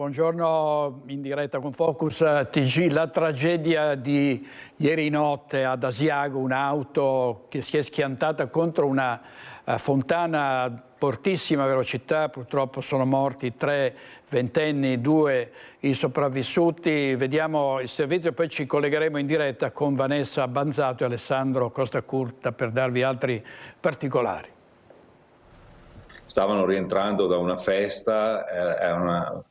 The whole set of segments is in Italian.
buongiorno in diretta con Focus TG. La tragedia di ieri notte ad Asiago, un'auto che si è schiantata contro una fontana a fortissima velocità, purtroppo sono morti 3 ventenni, 2 i sopravvissuti. Vediamo il servizio e poi ci collegheremo in diretta con Vanessa Banzato e Alessandro Costacurta per darvi altri particolari. Stavano rientrando da una festa, è una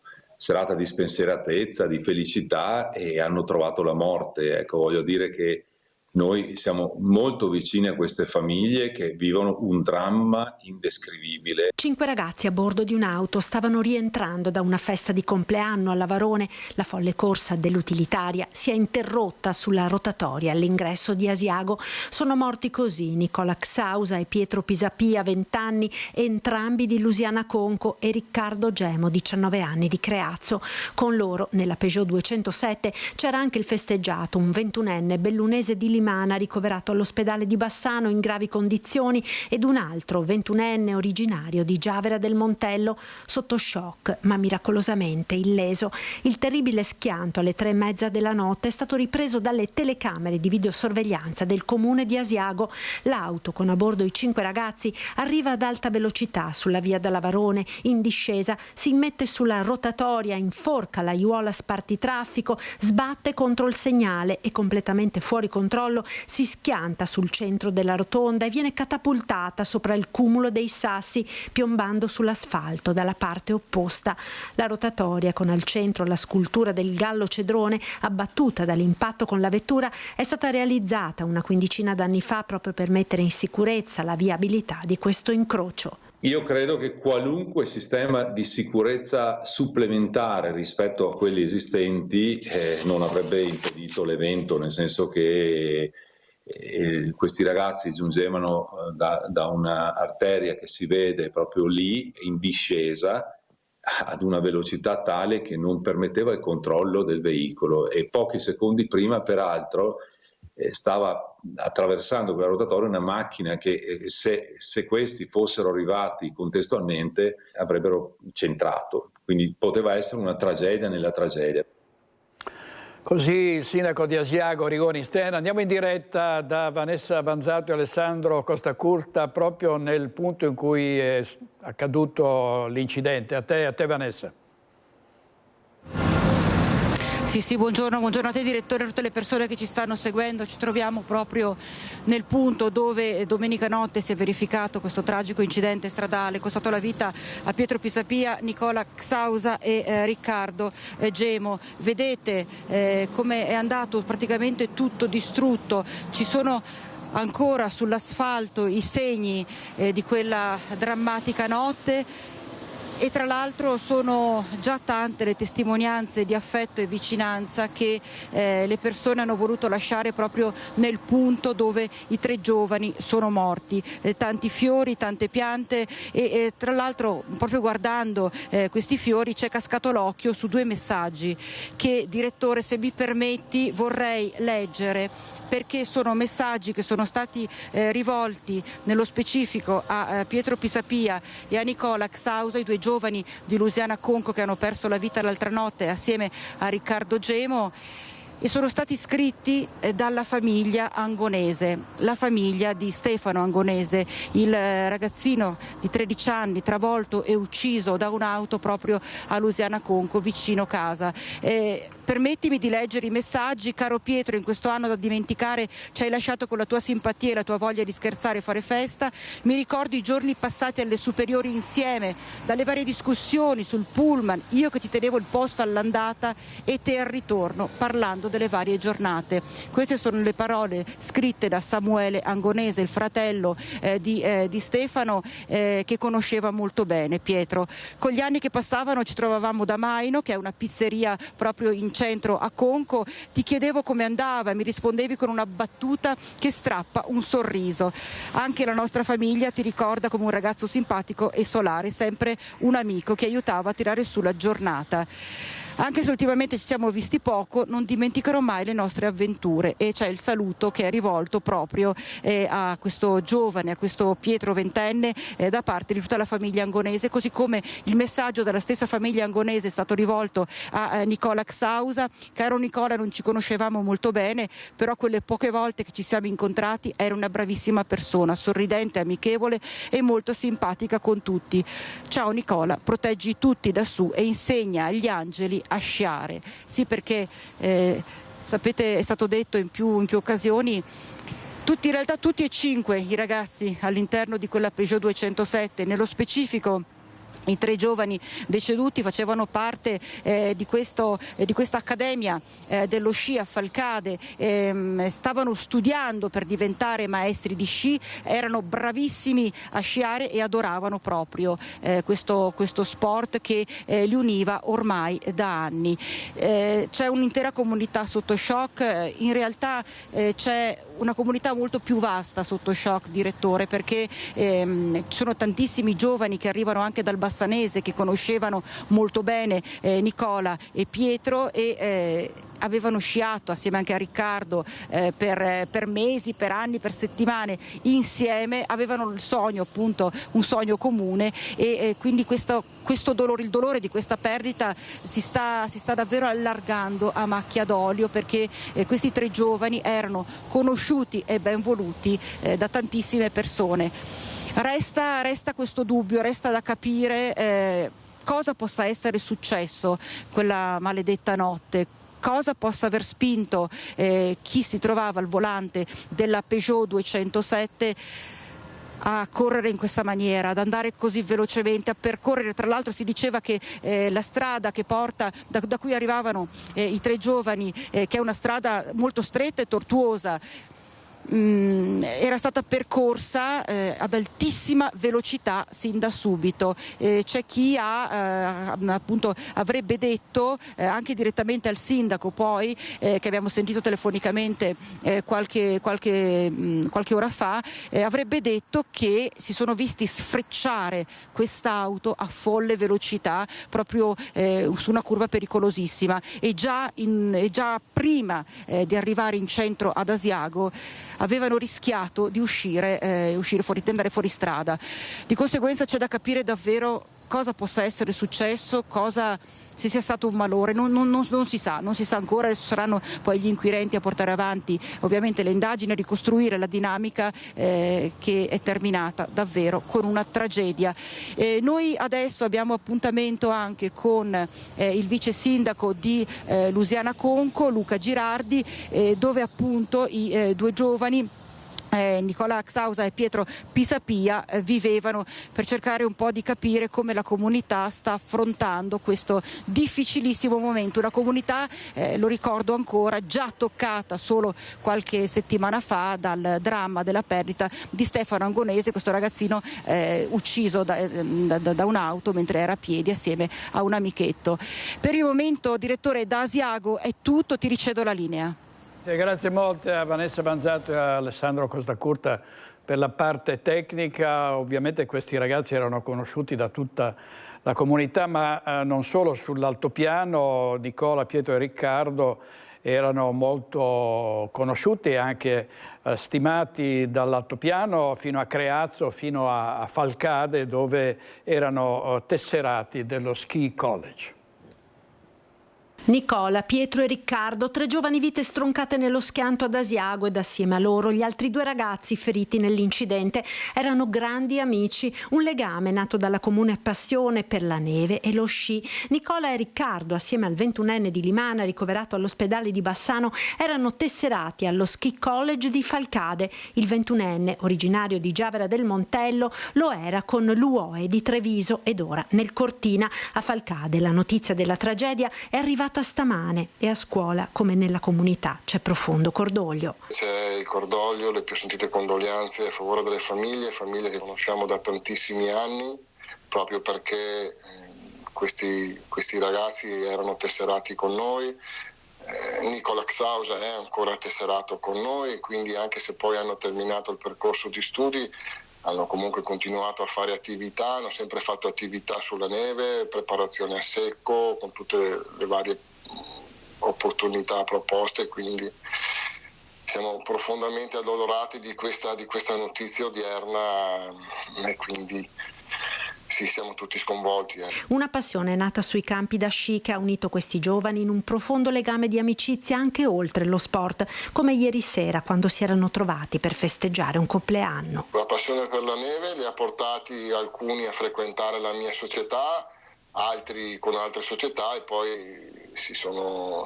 serata di spensieratezza, di felicità, e hanno trovato la morte. Ecco, voglio dire che noi siamo molto vicini a queste famiglie che vivono un dramma indescrivibile. 5 ragazzi a bordo di un'auto stavano rientrando da una festa di compleanno a Lavarone. La folle corsa dell'utilitaria si è interrotta sulla rotatoria all'ingresso di Asiago. Sono morti così Nicola Xausa e Pietro Pisapia, 20 anni, entrambi di Lusiana Conco, e Riccardo Gemo, 19 anni, di Creazzo. Con loro, nella Peugeot 207, c'era anche il festeggiato, un 21enne bellunese di Limana ricoverato all'ospedale di Bassano in gravi condizioni, ed un altro 21enne originario di Giavera del Montello sotto shock ma miracolosamente illeso. Il terribile schianto alle 3:30 della notte è stato ripreso dalle telecamere di videosorveglianza del comune di Asiago. L'auto con a bordo i 5 ragazzi arriva ad alta velocità sulla via da Lavarone. In discesa si immette sulla rotatoria, inforca l'aiuola spartitraffico, sbatte contro il segnale e, completamente fuori controllo, si schianta sul centro della rotonda e viene catapultata sopra il cumulo dei sassi, piombando sull'asfalto dalla parte opposta. La rotatoria, con al centro la scultura del gallo cedrone abbattuta dall'impatto con la vettura, è stata realizzata una quindicina d'anni fa proprio per mettere in sicurezza la viabilità di questo incrocio. Io credo che qualunque sistema di sicurezza supplementare rispetto a quelli esistenti non avrebbe impedito l'evento, nel senso che questi ragazzi giungevano da un'arteria che si vede proprio lì in discesa ad una velocità tale che non permetteva il controllo del veicolo, e pochi secondi prima, peraltro, stava attraversando quella rotatoria una macchina che se questi fossero arrivati contestualmente avrebbero centrato, quindi poteva essere una tragedia nella tragedia. Così il sindaco di Asiago, Rigoni Stena. Andiamo in diretta da Vanessa Banzato e Alessandro Costacurta proprio nel punto in cui è accaduto l'incidente. A te Vanessa. Sì, buongiorno a te direttore, a tutte le persone che ci stanno seguendo. Ci troviamo proprio nel punto dove domenica notte si è verificato questo tragico incidente stradale, costato la vita a Pietro Pisapia, Nicola Xausa e Riccardo Gemo. Vedete come è andato praticamente tutto distrutto. Ci sono ancora sull'asfalto i segni di quella drammatica notte. E tra l'altro sono già tante le testimonianze di affetto e vicinanza che le persone hanno voluto lasciare proprio nel punto dove i 3 giovani sono morti. Tanti fiori, tante piante e tra l'altro, proprio guardando questi fiori, c'è cascato l'occhio su 2 messaggi che, direttore, se mi permetti, vorrei leggere, perché sono messaggi che sono stati rivolti nello specifico a Pietro Pisapia e a Nicola Xausa, i 2 giovani di Lusiana Conco che hanno perso la vita l'altra notte assieme a Riccardo Gemo, e sono stati scritti dalla famiglia Angonese, la famiglia di Stefano Angonese, il ragazzino di 13 anni travolto e ucciso da un'auto proprio a Lusiana Conco, vicino casa. Permettimi di leggere i messaggi. Caro Pietro, in questo anno da dimenticare ci hai lasciato con la tua simpatia e la tua voglia di scherzare e fare festa. Mi ricordo i giorni passati alle superiori insieme, dalle varie discussioni sul pullman, io che ti tenevo il posto all'andata e te al ritorno, parlando delle varie giornate. Queste sono le parole scritte da Samuele Angonese, il fratello di Stefano, che conosceva molto bene Pietro. Con gli anni che passavano ci trovavamo da Maino, che è una pizzeria proprio in centro a Conco. Ti chiedevo come andava e mi rispondevi con una battuta che strappa un sorriso. Anche la nostra famiglia ti ricorda come un ragazzo simpatico e solare, sempre un amico che aiutava a tirare su la giornata. Anche se ultimamente ci siamo visti poco, non dimenticherò mai le nostre avventure, e c'è il saluto che è rivolto proprio a questo giovane, a questo Pietro ventenne, da parte di tutta la famiglia angonese, così come il messaggio della stessa famiglia angonese è stato rivolto a Nicola Xausa. Caro Nicola, non ci conoscevamo molto bene, però quelle poche volte che ci siamo incontrati era una bravissima persona, sorridente, amichevole e molto simpatica con tutti. Ciao Nicola, proteggi tutti da su e insegna agli angeli a sciare. Sì, perché sapete, è stato detto in più occasioni, in realtà tutti e 5 i ragazzi all'interno di quella Peugeot 207, nello specifico i 3 giovani deceduti, facevano parte di questa accademia dello sci a Falcade, stavano studiando per diventare maestri di sci, erano bravissimi a sciare e adoravano proprio questo sport che li univa ormai da anni. C'è un'intera comunità sotto shock, in realtà c'è una comunità molto più vasta sotto shock, direttore, perché ci sono tantissimi giovani che arrivano anche dal Bassanese, che conoscevano molto bene Nicola e Pietro e avevano sciato assieme anche a Riccardo per mesi, per anni, per settimane insieme, avevano il sogno, appunto un sogno comune, e quindi questo dolore, il dolore di questa perdita si sta davvero allargando a macchia d'olio, perché questi 3 giovani erano conosciuti e ben voluti da tantissime persone. Resta questo dubbio, resta da capire cosa possa essere successo quella maledetta notte, cosa possa aver spinto chi si trovava al volante della Peugeot 207 a correre in questa maniera, ad andare così velocemente, a percorrere. Tra l'altro si diceva che la strada che porta da cui arrivavano i 3 giovani, che è una strada molto stretta e tortuosa, era stata percorsa ad altissima velocità sin da subito. C'è chi appunto avrebbe detto anche direttamente al sindaco, poi che abbiamo sentito telefonicamente qualche ora fa, avrebbe detto che si sono visti sfrecciare quest'auto a folle velocità proprio su una curva pericolosissima, e già prima di arrivare in centro ad Asiago avevano rischiato di uscire fuori, di andare fuori strada. Di conseguenza c'è da capire davvero cosa possa essere successo, se sia stato un malore, non si sa ancora. Adesso saranno poi gli inquirenti a portare avanti ovviamente le indagini, a ricostruire la dinamica che è terminata davvero con una tragedia. Noi adesso abbiamo appuntamento anche con il vice sindaco di Lusiana Conco, Luca Girardi, dove appunto i 2 giovani, Nicola Xausa e Pietro Pisapia, vivevano, per cercare un po' di capire come la comunità sta affrontando questo difficilissimo momento. Una comunità, lo ricordo ancora, già toccata solo qualche settimana fa dal dramma della perdita di Stefano Angonese, questo ragazzino ucciso da un'auto mentre era a piedi assieme a un amichetto. Per il momento, direttore, da Asiago è tutto, ti ricedo la linea. Grazie molte a Vanessa Banzato e a Alessandro Costacurta per la parte tecnica. Ovviamente questi ragazzi erano conosciuti da tutta la comunità, ma non solo. Sull'altopiano Nicola, Pietro e Riccardo erano molto conosciuti e anche stimati dall'altopiano fino a Creazzo, fino a Falcade, dove erano tesserati dello Ski College. Nicola, Pietro e Riccardo, 3 giovani vite stroncate nello schianto ad Asiago, ed assieme a loro gli altri 2 ragazzi feriti nell'incidente erano grandi amici, un legame nato dalla comune passione per la neve e lo sci. Nicola e Riccardo, assieme al 21enne di Limana ricoverato all'ospedale di Bassano, erano tesserati allo Ski College di Falcade. Il 21enne, originario di Giavera del Montello, lo era con l'UOE di Treviso ed ora nel Cortina. A Falcade la notizia della tragedia è arrivata stamane e a scuola, come nella comunità, c'è profondo cordoglio. C'è il cordoglio, le più sentite condoglianze a favore delle famiglie che conosciamo da tantissimi anni, proprio perché questi ragazzi erano tesserati con noi. Nicola Xausa è ancora tesserato con noi, quindi anche se poi hanno terminato il percorso di studi, hanno comunque continuato a fare attività, hanno sempre fatto attività sulla neve, preparazione a secco, con tutte le varie opportunità proposte, quindi siamo profondamente addolorati di questa notizia odierna e quindi sì, siamo tutti sconvolti. Una passione nata sui campi da sci che ha unito questi giovani in un profondo legame di amicizia anche oltre lo sport, come ieri sera quando si erano trovati per festeggiare un compleanno. La passione per la neve li ha portati alcuni a frequentare la mia società, altri con altre società, e poi si sono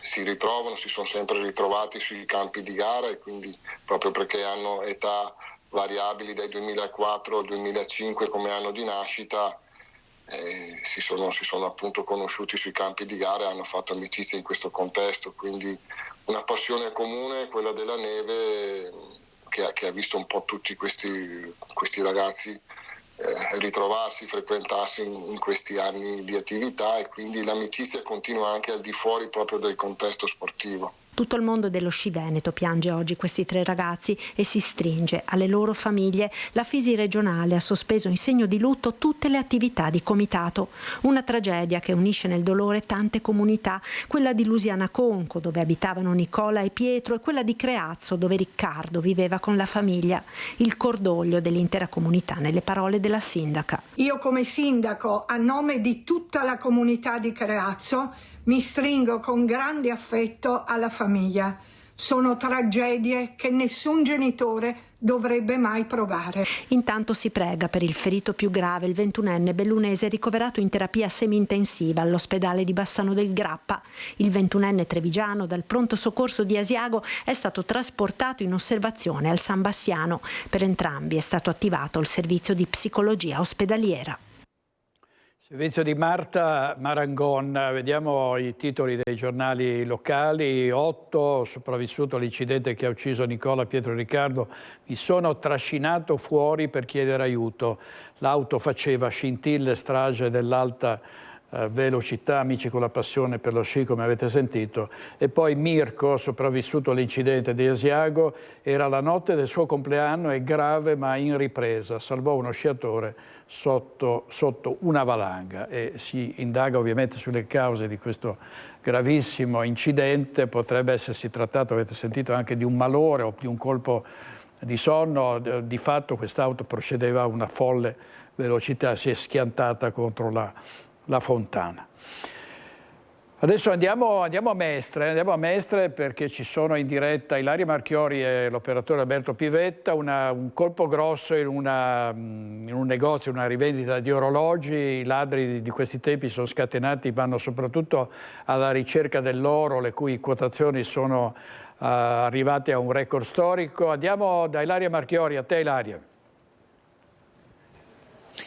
sempre ritrovati sui campi di gara, e quindi proprio perché hanno età variabili dai 2004 al 2005 come anno di nascita, si sono appunto conosciuti sui campi di gara e hanno fatto amicizia in questo contesto, quindi una passione comune, quella della neve, che ha visto un po' tutti questi ragazzi ritrovarsi, frequentarsi in questi anni di attività, e quindi l'amicizia continua anche al di fuori proprio del contesto sportivo. Tutto il mondo dello sci veneto piange oggi questi 3 ragazzi e si stringe alle loro famiglie. La Fisi regionale ha sospeso in segno di lutto tutte le attività di comitato. Una tragedia che unisce nel dolore tante comunità, quella di Lusiana Conco, dove abitavano Nicola e Pietro, e quella di Creazzo, dove Riccardo viveva con la famiglia. Il cordoglio dell'intera comunità nelle parole della sindaca. Io come sindaco, a nome di tutta la comunità di Creazzo, mi stringo con grande affetto alla famiglia. Sono tragedie che nessun genitore dovrebbe mai provare. Intanto si prega per il ferito più grave, il 21enne bellunese ricoverato in terapia semi-intensiva all'ospedale di Bassano del Grappa. Il 21enne trevigiano dal pronto soccorso di Asiago è stato trasportato in osservazione al San Bassiano. Per entrambi è stato attivato il servizio di psicologia ospedaliera. Servizio di Marta Marangon, vediamo i titoli dei giornali locali. 8, sopravvissuto all'incidente che ha ucciso Nicola, Pietro e Riccardo, mi sono trascinato fuori per chiedere aiuto. L'auto faceva scintille, strage dell'alta velocità, amici con la passione per lo sci come avete sentito. E poi Mirko, sopravvissuto all'incidente di Asiago, era la notte del suo compleanno, è grave ma in ripresa, salvò uno sciatore sotto una valanga, e si indaga ovviamente sulle cause di questo gravissimo incidente. Potrebbe essersi trattato, avete sentito, anche di un malore o di un colpo di sonno. Di fatto quest'auto procedeva a una folle velocità, si è schiantata contro la fontana. Adesso andiamo a Mestre perché ci sono in diretta Ilaria Marchiori e l'operatore Alberto Pivetta. Un colpo grosso in un negozio, una rivendita di orologi. I ladri di questi tempi sono scatenati, vanno soprattutto alla ricerca dell'oro, le cui quotazioni sono arrivate a un record storico. Andiamo da Ilaria Marchiori, a te Ilaria.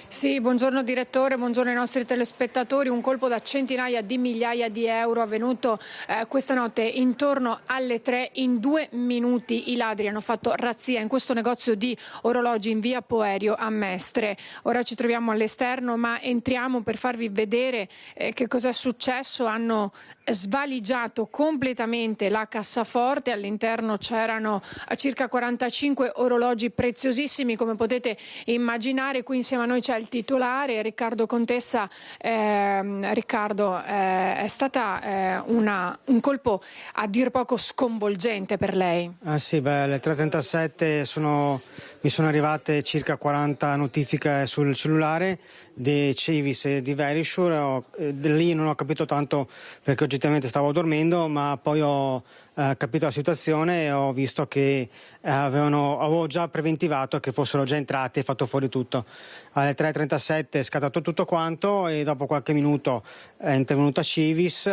Sì, buongiorno direttore, buongiorno ai nostri telespettatori. Un colpo da centinaia di migliaia di euro avvenuto questa notte intorno alle 3. In 2 minuti i ladri hanno fatto razzia in questo negozio di orologi in via Poerio a Mestre. Ora ci troviamo all'esterno, ma entriamo per farvi vedere che cosa è successo. Hanno svaligiato completamente la cassaforte, all'interno c'erano circa 45 orologi preziosissimi, come potete immaginare. Qui insieme a noi c'è il titolare, Riccardo Contessa. Riccardo, è stata un colpo a dir poco sconvolgente per lei. Sì, alle 3:37 mi sono arrivate circa 40 notifiche sul cellulare di Civis e di Verisure. Lì non ho capito tanto perché oggettivamente stavo dormendo, ma poi ho capito la situazione e ho visto che avevo già preventivato che fossero già entrati e fatto fuori tutto. Alle 3:37 è scattato tutto quanto e dopo qualche minuto è intervenuta Civis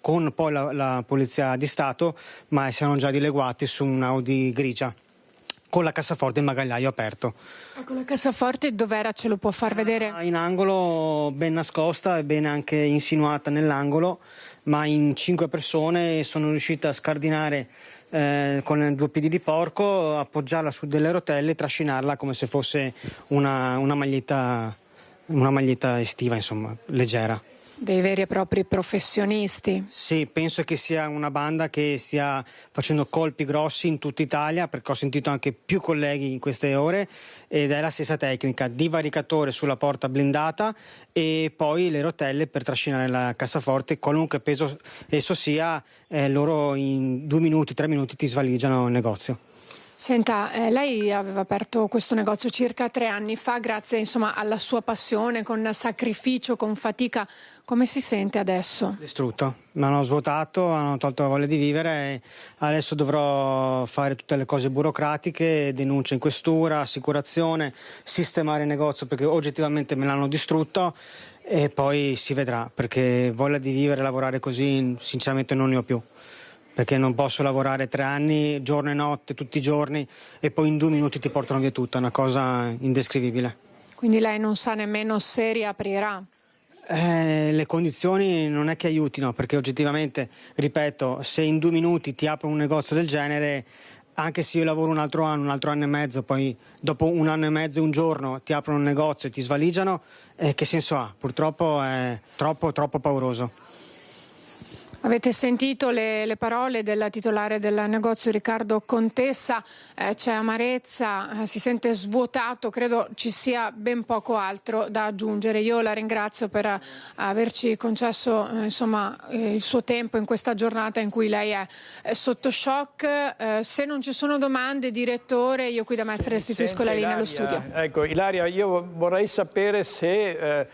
con poi la Polizia di Stato, ma si erano già dileguati su un Audi grigia con la cassaforte in bagagliaio aperto. Ecco, la cassaforte dov'era? Ce lo può far vedere? In angolo, ben nascosta e ben anche insinuata nell'angolo, ma in 5 persone sono riuscite a scardinare con 2 piedi di porco, appoggiarla su delle rotelle e trascinarla come se fosse una maglietta estiva, insomma, leggera. Dei veri e propri professionisti. Sì, penso che sia una banda che stia facendo colpi grossi in tutta Italia, perché ho sentito anche più colleghi in queste ore, ed è la stessa tecnica: divaricatore sulla porta blindata e poi le rotelle per trascinare la cassaforte, qualunque peso esso sia, loro in 2 minuti, 3 minuti ti svaligiano il negozio. Senta, lei aveva aperto questo negozio circa 3 anni fa, grazie insomma alla sua passione, con sacrificio, con fatica. Come si sente adesso? Distrutto, mi hanno svuotato, hanno tolto la voglia di vivere e adesso dovrò fare tutte le cose burocratiche, denuncia in questura, assicurazione, sistemare il negozio perché oggettivamente me l'hanno distrutto e poi si vedrà, perché voglia di vivere e lavorare così sinceramente non ne ho più. Perché non posso lavorare 3 anni, giorno e notte, tutti i giorni, e poi in 2 minuti ti portano via tutto, è una cosa indescrivibile. Quindi lei non sa nemmeno se riaprirà? Le condizioni non è che aiutino, perché oggettivamente, ripeto, se in 2 minuti ti apro un negozio del genere, anche se io lavoro un altro anno e mezzo, poi dopo 1 anno e mezzo e un giorno ti aprono un negozio e ti svaligiano, che senso ha? Purtroppo è troppo pauroso. Avete sentito le parole del titolare del negozio Riccardo Contessa, c'è amarezza, si sente svuotato, credo ci sia ben poco altro da aggiungere. Io la ringrazio per averci concesso il suo tempo in questa giornata in cui lei è sotto shock. Se non ci sono domande, direttore, io qui da Mestre restituisco la linea allo studio. Ecco, Ilaria, io vorrei sapere se...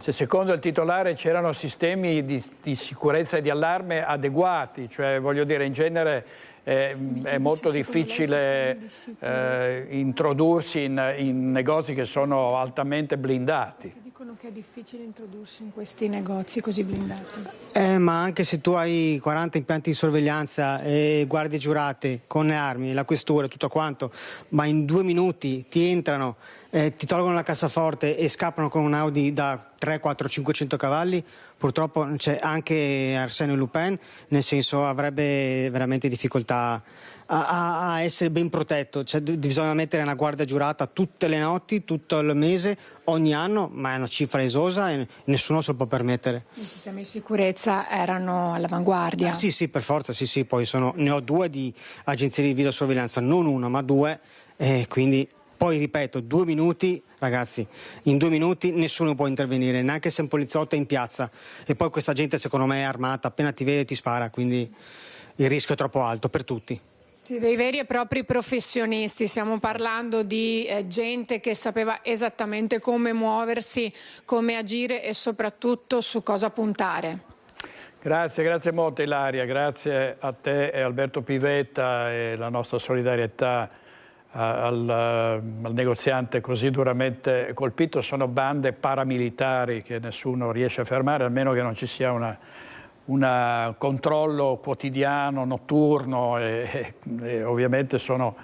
Se secondo il titolare c'erano sistemi di sicurezza e di allarme adeguati, cioè voglio dire in genere è molto difficile introdursi in negozi che sono altamente blindati. Dicono che è difficile introdursi in questi negozi così blindati. Ma anche se tu hai 40 impianti di sorveglianza e guardie giurate con le armi, la questura e tutto quanto, ma in 2 minuti ti entrano, ti tolgono la cassaforte e scappano con un Audi da 3, 4, 500 cavalli, purtroppo c'è anche Arsène Lupin, nel senso avrebbe veramente difficoltà a essere ben protetto, cioè, bisogna mettere una guardia giurata tutte le notti, tutto il mese, ogni anno, ma è una cifra esosa e nessuno se lo può permettere. I sistemi di sicurezza erano all'avanguardia? Sì, per forza, sì, poi ne ho 2 di agenzie di videosorveglianza, non 1 ma 2, quindi poi ripeto, 2 minuti, ragazzi, in 2 minuti nessuno può intervenire, neanche se un poliziotto è in piazza, e poi questa gente secondo me è armata, appena ti vede ti spara, quindi il rischio è troppo alto per tutti. Dei veri e propri professionisti, stiamo parlando di gente che sapeva esattamente come muoversi, come agire e soprattutto su cosa puntare. Grazie molto Ilaria, grazie a te e Alberto Pivetta e la nostra solidarietà al negoziante così duramente colpito. Sono bande paramilitari che nessuno riesce a fermare, almeno che non ci sia un controllo quotidiano, notturno e ovviamente sono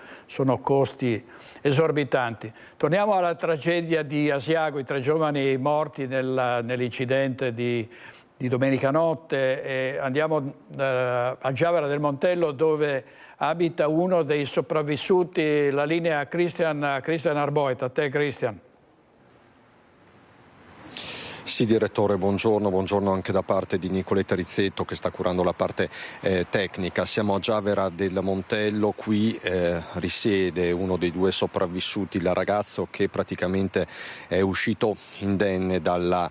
costi esorbitanti. Torniamo alla tragedia di Asiago, i 3 giovani morti nell'incidente di domenica notte, e andiamo a Giavara del Montello dove abita uno dei sopravvissuti, la linea Cristian Arboet. A te Cristian. Sì, direttore, buongiorno anche da parte di Nicoletta Rizzetto che sta curando la parte tecnica. Siamo a Giavara del Montello, qui risiede uno dei 2 sopravvissuti, il ragazzo che praticamente è uscito indenne dalla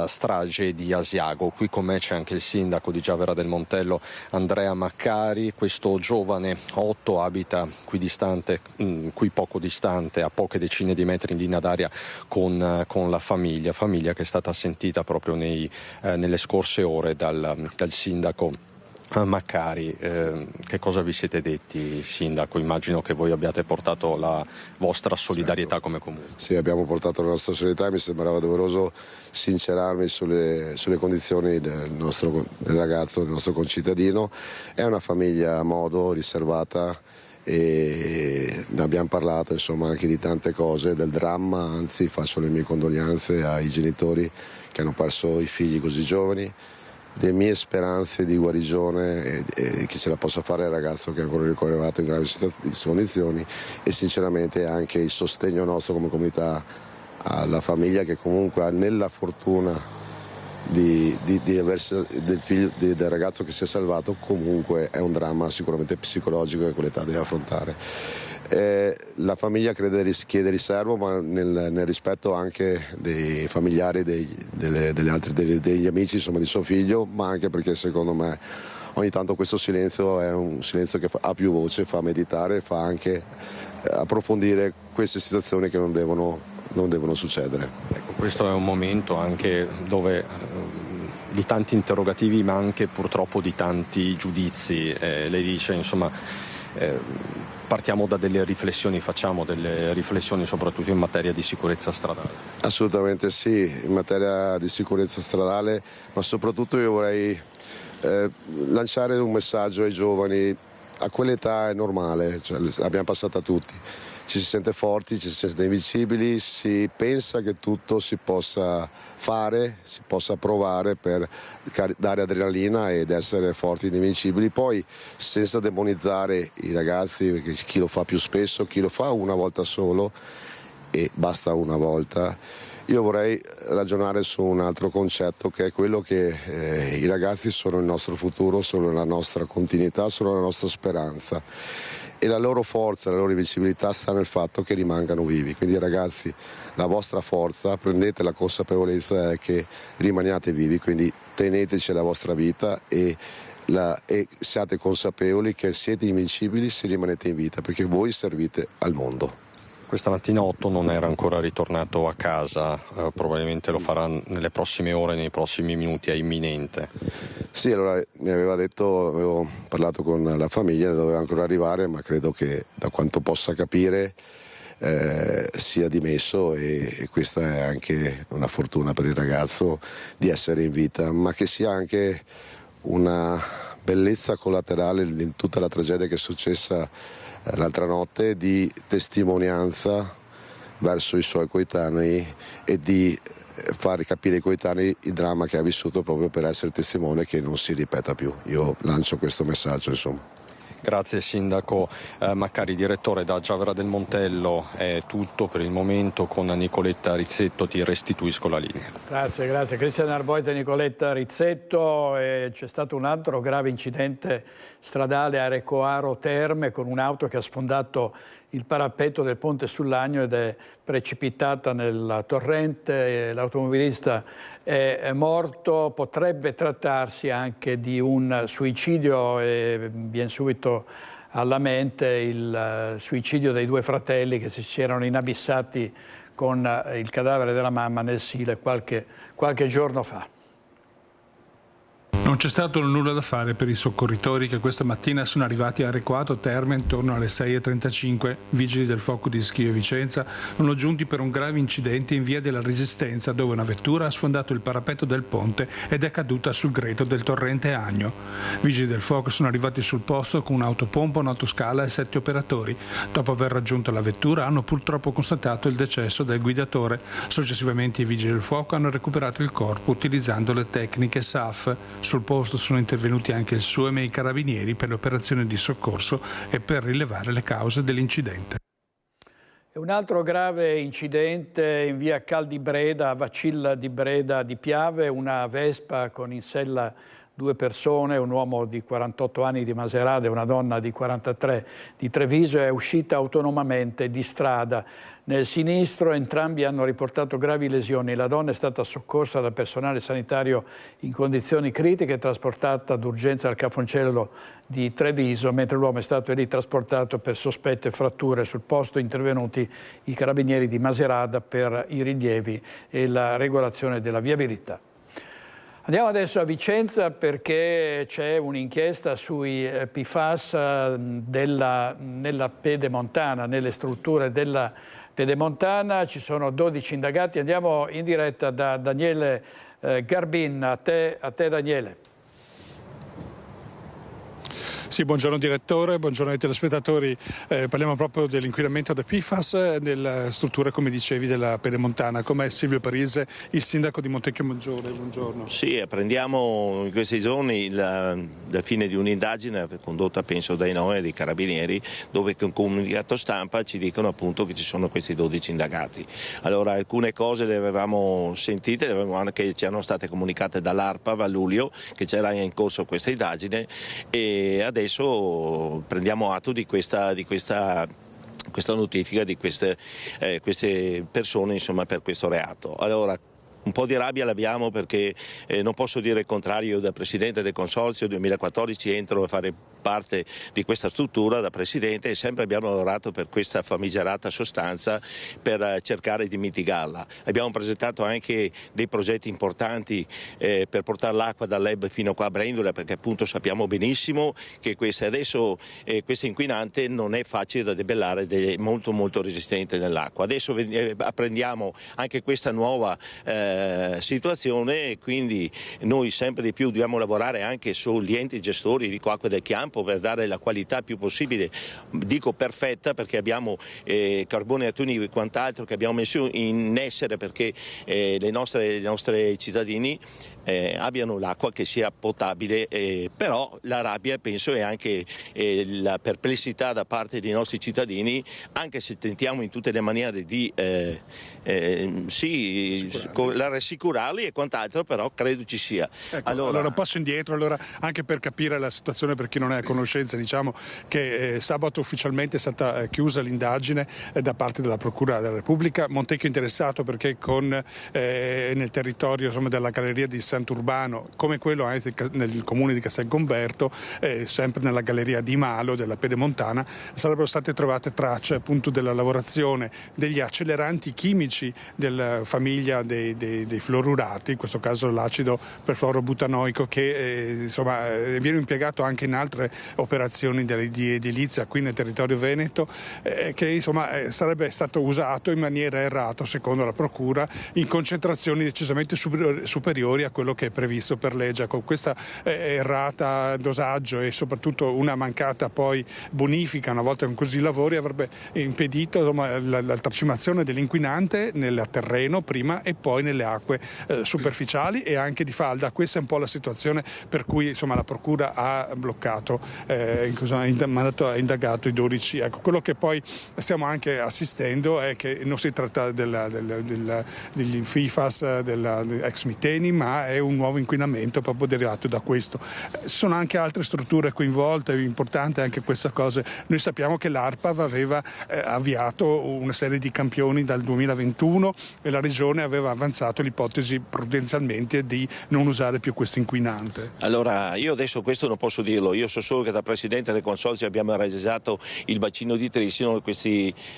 strage di Asiago. Qui con me c'è anche il sindaco di Giavara del Montello, Andrea Maccari. Questo giovane Otto abita qui poco distante, a poche decine di metri in linea d'aria con la famiglia che è stata sentita proprio nelle scorse ore dal sindaco Maccari. Che cosa vi siete detti, sindaco? Immagino che voi abbiate portato la vostra solidarietà come comune. Sì, abbiamo portato la nostra solidarietà, mi sembrava doveroso sincerarmi sulle condizioni del ragazzo, del nostro concittadino. È una famiglia a modo, riservata, e ne abbiamo parlato insomma anche di tante cose, del dramma, anzi faccio le mie condoglianze ai genitori che hanno perso i figli così giovani, le mie speranze di guarigione e che ce la possa fare al ragazzo che è ancora ricoverato in gravi condizioni, e sinceramente anche il sostegno nostro come comunità alla famiglia che comunque ha nella fortuna di aversi del ragazzo che si è salvato. Comunque è un dramma sicuramente psicologico che quell'età deve affrontare. La famiglia chiede riservo, ma nel rispetto anche dei familiari degli amici, insomma, di suo figlio, ma anche perché secondo me ogni tanto questo silenzio è un silenzio che ha più voce, fa meditare, fa anche approfondire queste situazioni che non devono succedere. Ecco, questo è un momento anche di tanti interrogativi, ma anche purtroppo di tanti giudizi. Lei dice, insomma, partiamo da delle riflessioni, facciamo delle riflessioni soprattutto in materia di sicurezza stradale. Assolutamente sì, in materia di sicurezza stradale, ma soprattutto io vorrei lanciare un messaggio ai giovani. A quell'età è normale, cioè, l'abbiamo passata tutti, ci si sente forti, ci si sente invincibili, si pensa che tutto si possa fare, si possa provare per dare adrenalina ed essere forti ed invincibili, poi senza demonizzare i ragazzi, perché chi lo fa più spesso, chi lo fa una volta solo e basta una volta. Io vorrei ragionare su un altro concetto, che è quello che i ragazzi sono il nostro futuro, sono la nostra continuità, sono la nostra speranza, e la loro forza, la loro invincibilità sta nel fatto che rimangano vivi. Quindi ragazzi, la vostra forza, prendete la consapevolezza che rimaniate vivi, quindi teneteci la vostra vita e siate consapevoli che siete invincibili se rimanete in vita, perché voi servite al mondo. Questa mattina Otto non era ancora ritornato a casa, probabilmente lo farà nelle prossime ore, nei prossimi minuti, è imminente. Sì, allora mi avevo parlato con la famiglia, doveva ancora arrivare, ma credo che da quanto possa capire sia dimesso, e questa è anche una fortuna per il ragazzo di essere in vita, ma che sia anche una bellezza collaterale in tutta la tragedia che è successa l'altra notte, di testimonianza verso i suoi coetanei e di far capire ai coetanei il dramma che ha vissuto, proprio per essere testimone che non si ripeta più. Io lancio questo messaggio, insomma. Grazie Sindaco Maccari. Direttore, da Giavera del Montello è tutto per il momento. Con Nicoletta Rizzetto ti restituisco la linea. Grazie. Cristian Arboita e Nicoletta Rizzetto. C'è stato un altro grave incidente stradale a Recoaro Terme, con un'auto che ha sfondato il parapetto del ponte Sull'Agno ed è precipitata nel torrente. L'automobilista è morto. Potrebbe trattarsi anche di un suicidio, e viene subito alla mente il suicidio dei due fratelli che si erano inabissati con il cadavere della mamma nel Sile qualche giorno fa. Non c'è stato nulla da fare per i soccorritori che questa mattina sono arrivati a Recoaro Terme intorno alle 6:35. Vigili del fuoco di Schio e Vicenza sono giunti per un grave incidente in via della Resistenza, dove una vettura ha sfondato il parapetto del ponte ed è caduta sul greto del torrente Agno. Vigili del fuoco sono arrivati sul posto con un'autopompa, un'autoscala e 7 operatori. Dopo aver raggiunto la vettura hanno purtroppo constatato il decesso del guidatore. Successivamente i vigili del fuoco hanno recuperato il corpo utilizzando le tecniche SAF. Sul posto sono intervenuti anche il SUEM e i carabinieri per le operazioni di soccorso e per rilevare le cause dell'incidente. Un altro grave incidente in via Cal di Breda, a Vacilla di Breda di Piave, una Vespa con in sella 2 persone, un uomo di 48 anni di Maserata e una donna di 43 di Treviso, è uscita autonomamente di strada nel sinistro. Entrambi hanno riportato gravi lesioni. La donna è stata soccorsa da personale sanitario in condizioni critiche e trasportata d'urgenza al Cafoncello di Treviso, mentre l'uomo è stato lì trasportato per sospette fratture. Sul posto intervenuti i carabinieri di Maserata per i rilievi e la regolazione della viabilità. Andiamo adesso a Vicenza, perché c'è un'inchiesta sui PFAS nella Pedemontana, nelle strutture della Pedemontana. Ci sono 12 indagati. Andiamo in diretta da Daniele Garbin. A te Daniele. Sì, buongiorno direttore, buongiorno ai telespettatori. Parliamo proprio dell'inquinamento da PFAS nelle strutture, come dicevi, della Pedemontana. Com'è Silvio Parise, il sindaco di Montecchio Maggiore? Buongiorno. Sì, apprendiamo in questi giorni la fine di un'indagine condotta, penso, dai NOE e dei Carabinieri, dove con comunicato stampa ci dicono appunto che ci sono questi 12 indagati. Allora, alcune cose le avevamo sentite, anche ci hanno state comunicate dall'ARPA a luglio, che c'era in corso questa indagine, e adesso prendiamo atto di questa notifica di queste persone, insomma, per questo reato. Allora, un po' di rabbia l'abbiamo perché non posso dire il contrario. Da presidente del consorzio 2014 entro a fare parte di questa struttura da presidente e sempre abbiamo lavorato per questa famigerata sostanza per cercare di mitigarla. Abbiamo presentato anche dei progetti importanti per portare l'acqua dall'Eb fino qua a Brendola, perché appunto sappiamo benissimo che questa inquinante non è facile da debellare, è molto resistente nell'acqua. Adesso apprendiamo anche questa nuova situazione e quindi noi sempre di più dobbiamo lavorare anche sugli enti gestori di Acque del Chiampo per dare la qualità più possibile, dico perfetta, perché abbiamo carbone attivo e quant'altro che abbiamo messo in essere perché i nostri cittadini abbiano l'acqua che sia potabile, però la rabbia penso è anche la perplessità da parte dei nostri cittadini, anche se tentiamo in tutte le maniere di rassicurarli e quant'altro, però credo ci sia. Ecco, allora un passo indietro, anche per capire la situazione per chi non è a conoscenza, diciamo che sabato ufficialmente è stata chiusa l'indagine da parte della Procura della Repubblica. Montecchio è interessato perché nel territorio, insomma, della galleria di Sant'Urbano, come quello anche nel comune di Castelgomberto, sempre nella galleria di Malo della Pedemontana, sarebbero state trovate tracce appunto della lavorazione degli acceleranti chimici della famiglia dei fluorurati, in questo caso l'acido perfluorobutanoico, che insomma viene impiegato anche in altre operazioni di edilizia qui nel territorio veneto, che insomma sarebbe stato usato in maniera errata, secondo la Procura, in concentrazioni decisamente superiori a quello che è previsto per legge. Con questa errata dosaggio e soprattutto una mancata poi bonifica, una volta con così lavori, avrebbe impedito, insomma, la tracimazione dell'inquinante nel terreno prima e poi nelle acque superficiali e anche di falda. Questa è un po' la situazione per cui, insomma, la Procura ha bloccato, ha indagato i 12. Ecco, quello che poi stiamo anche assistendo è che non si tratta degli FIFAS, ex miteni, ma è un nuovo inquinamento proprio derivato da questo. Ci sono anche altre strutture coinvolte, è importante anche questa cosa. Noi sappiamo che l'ARPA aveva avviato una serie di campioni dal 2021 e la Regione aveva avanzato l'ipotesi prudenzialmente di non usare più questo inquinante. Allora, io adesso questo non posso dirlo, io so solo che da presidente del consorzio abbiamo realizzato il bacino di Trissino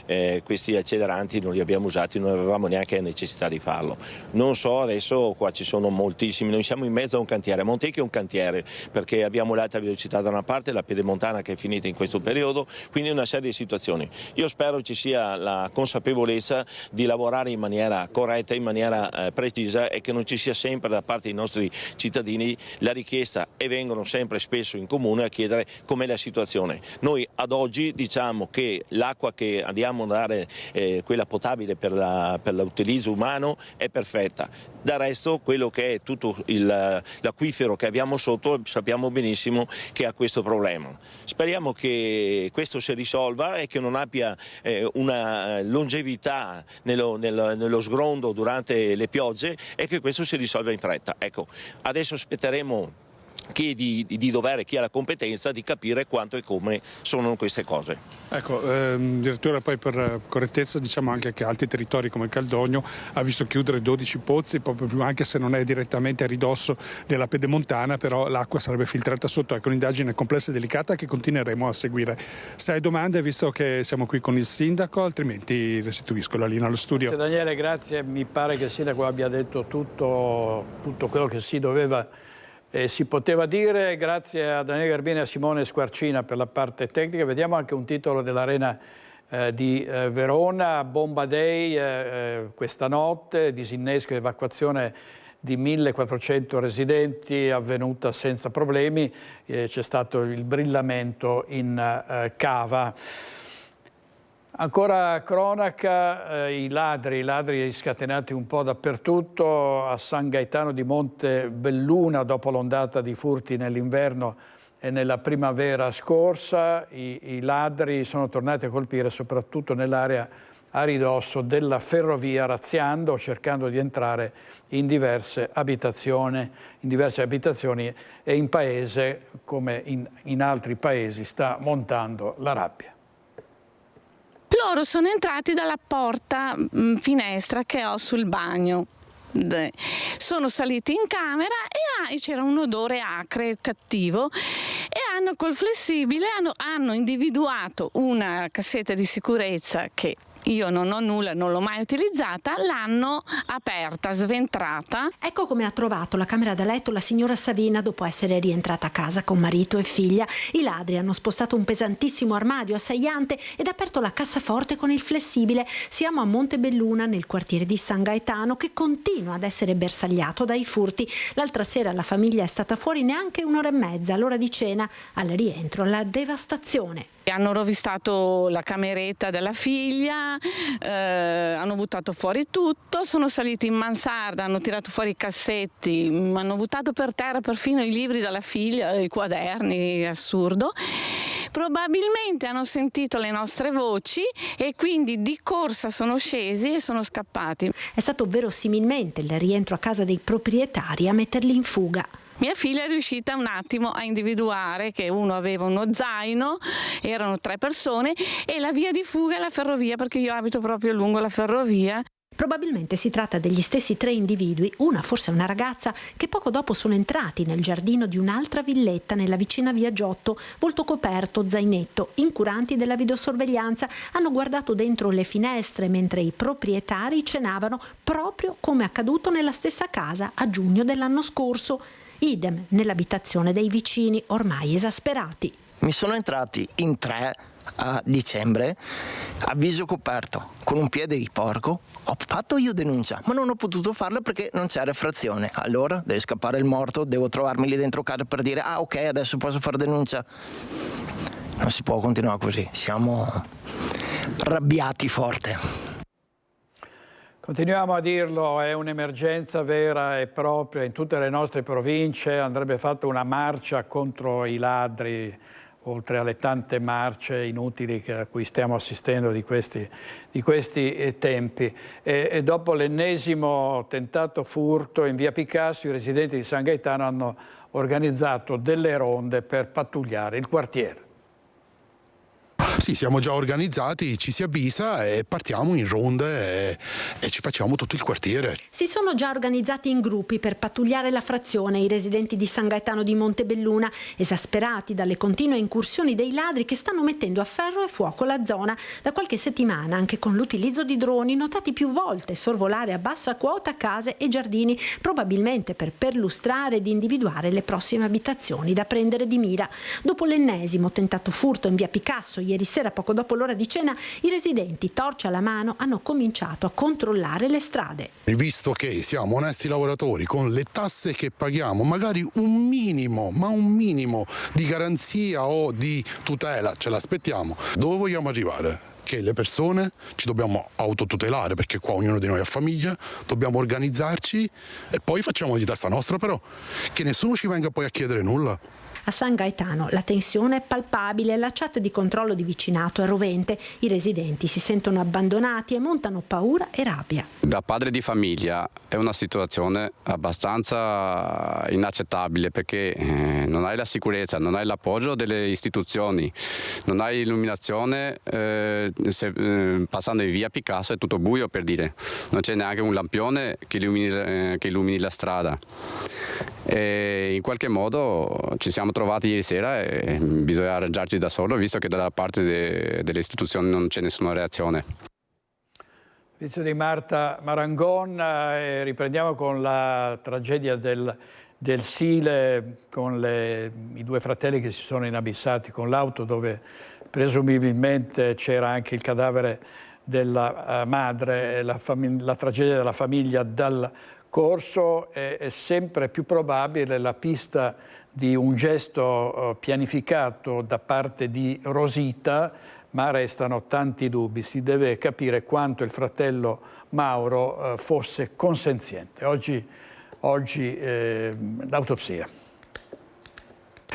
e questi acceleranti non li abbiamo usati, non avevamo neanche necessità di farlo. Non so, adesso qua ci sono moltissimi, noi siamo in mezzo a un cantiere. Montecchio è un cantiere perché abbiamo l'alta velocità da una parte, la Pedemontana che è finita in questo periodo, quindi una serie di situazioni. Io spero ci sia la consapevolezza di lavorare in maniera corretta, in maniera precisa, e che non ci sia sempre da parte dei nostri cittadini la richiesta, e vengono sempre spesso in comune a chiedere com'è la situazione. Noi ad oggi diciamo che l'acqua che andiamo a dare, quella potabile per l'utilizzo umano, è perfetta. Del resto, quello che è tutto l'acquifero che abbiamo sotto, sappiamo benissimo che ha questo problema. Speriamo che questo si risolva e che non abbia una longevità nello sgrondo durante le piogge, e che questo si risolva in fretta. Ecco, adesso aspetteremo di dovere, chi ha la competenza di capire quanto e come sono queste cose. Ecco, direttore, poi per correttezza diciamo anche che altri territori come Caldogno ha visto chiudere 12 pozzi, proprio anche se non è direttamente a ridosso della Pedemontana, però l'acqua sarebbe filtrata sotto. Ecco, un'indagine complessa e delicata che continueremo a seguire. Se hai domande, visto che siamo qui con il sindaco, altrimenti restituisco la linea allo studio. Grazie Daniele, grazie. Mi pare che il sindaco abbia detto tutto quello che si doveva si poteva dire. Grazie a Daniele Garbini e a Simone Squarcina per la parte tecnica. Vediamo anche un titolo dell'Arena di Verona, Bomba Day questa notte, disinnesco e evacuazione di 1400 residenti avvenuta senza problemi, c'è stato il brillamento in cava. Ancora cronaca, i ladri scatenati un po' dappertutto. A San Gaetano di Montebelluna, dopo l'ondata di furti nell'inverno e nella primavera scorsa, i ladri sono tornati a colpire soprattutto nell'area a ridosso della ferrovia, razziando, cercando di entrare in diverse abitazioni e in paese, come in altri paesi, sta montando la rabbia. Loro sono entrati dalla porta finestra che ho sul bagno. Sono saliti in camera e c'era un odore acre, cattivo, e col flessibile hanno individuato una cassetta di sicurezza che io non ho nulla, non l'ho mai utilizzata, l'hanno aperta, sventrata. Ecco come ha trovato la camera da letto la signora Savina dopo essere rientrata a casa con marito e figlia. I ladri hanno spostato un pesantissimo armadio assaiante ed aperto la cassaforte con il flessibile. Siamo a Montebelluna, nel quartiere di San Gaetano, che continua ad essere bersagliato dai furti. L'altra sera la famiglia è stata fuori neanche un'ora e mezza all'ora di cena. Al rientro la devastazione. Hanno rovistato la cameretta della figlia, hanno buttato fuori tutto, sono saliti in mansarda, hanno tirato fuori i cassetti, hanno buttato per terra perfino i libri della figlia, i quaderni, assurdo. Probabilmente hanno sentito le nostre voci e quindi di corsa sono scesi e sono scappati. È stato verosimilmente il rientro a casa dei proprietari a metterli in fuga. Mia figlia è riuscita un attimo a individuare che uno aveva uno zaino, erano 3 persone, e la via di fuga è la ferrovia, perché io abito proprio lungo la ferrovia. Probabilmente si tratta degli stessi 3 individui, una forse una ragazza, che poco dopo sono entrati nel giardino di un'altra villetta nella vicina via Giotto, volto coperto, zainetto, incuranti della videosorveglianza, hanno guardato dentro le finestre mentre i proprietari cenavano, proprio come accaduto nella stessa casa a giugno dell'anno scorso. Idem nell'abitazione dei vicini, ormai esasperati. Mi sono entrati in 3 a dicembre a viso coperto, con un piede di porco. Ho fatto io denuncia, ma non ho potuto farla perché non c'è refrazione. Allora deve scappare il morto, devo trovarmi lì dentro casa per dire ah ok, adesso posso fare denuncia. Non si può continuare così, siamo arrabbiati forte. Continuiamo a dirlo, è un'emergenza vera e propria in tutte le nostre province. Andrebbe fatta una marcia contro i ladri, oltre alle tante marce inutili a cui stiamo assistendo di questi tempi. E dopo l'ennesimo tentato furto in via Picasso, i residenti di San Gaetano hanno organizzato delle ronde per pattugliare il quartiere. Sì, siamo già organizzati, ci si avvisa e partiamo in ronde e ci facciamo tutto il quartiere. Si sono già organizzati in gruppi per pattugliare la frazione i residenti di San Gaetano di Montebelluna, esasperati dalle continue incursioni dei ladri che stanno mettendo a ferro e fuoco la zona. Da qualche settimana, anche con l'utilizzo di droni notati più volte sorvolare a bassa quota case e giardini, probabilmente per perlustrare ed individuare le prossime abitazioni da prendere di mira. Dopo l'ennesimo tentato furto in via Picasso ieri sera, poco dopo l'ora di cena, i residenti, torcia alla mano, hanno cominciato a controllare le strade. Visto che siamo onesti lavoratori, con le tasse che paghiamo, magari un minimo, ma un minimo di garanzia o di tutela ce l'aspettiamo. Dove vogliamo arrivare? Che le persone ci dobbiamo autotutelare, perché qua ognuno di noi ha famiglia, dobbiamo organizzarci e poi facciamo di testa nostra, però che nessuno ci venga poi a chiedere nulla. A San Gaetano la tensione è palpabile, la chat di controllo di vicinato è rovente, i residenti si sentono abbandonati e montano paura e rabbia. Da padre di famiglia è una situazione abbastanza inaccettabile, perché non hai la sicurezza, non hai l'appoggio delle istituzioni, non hai illuminazione, passando in via Picasso è tutto buio, per dire, non c'è neanche un lampione che illumini la strada. E in qualche modo ci siamo trovati ieri sera e bisogna arrangiarci da solo, visto che dalla parte delle istituzioni non c'è nessuna reazione. Servizio di Marta Marangon, riprendiamo con la tragedia del Sile, con i 2 fratelli che si sono inabissati con l'auto, dove presumibilmente c'era anche il cadavere della madre, la tragedia della famiglia dal corso è sempre più probabile la pista di un gesto pianificato da parte di Rosita, ma restano tanti dubbi. Si deve capire quanto il fratello Mauro fosse consenziente. Oggi l'autopsia.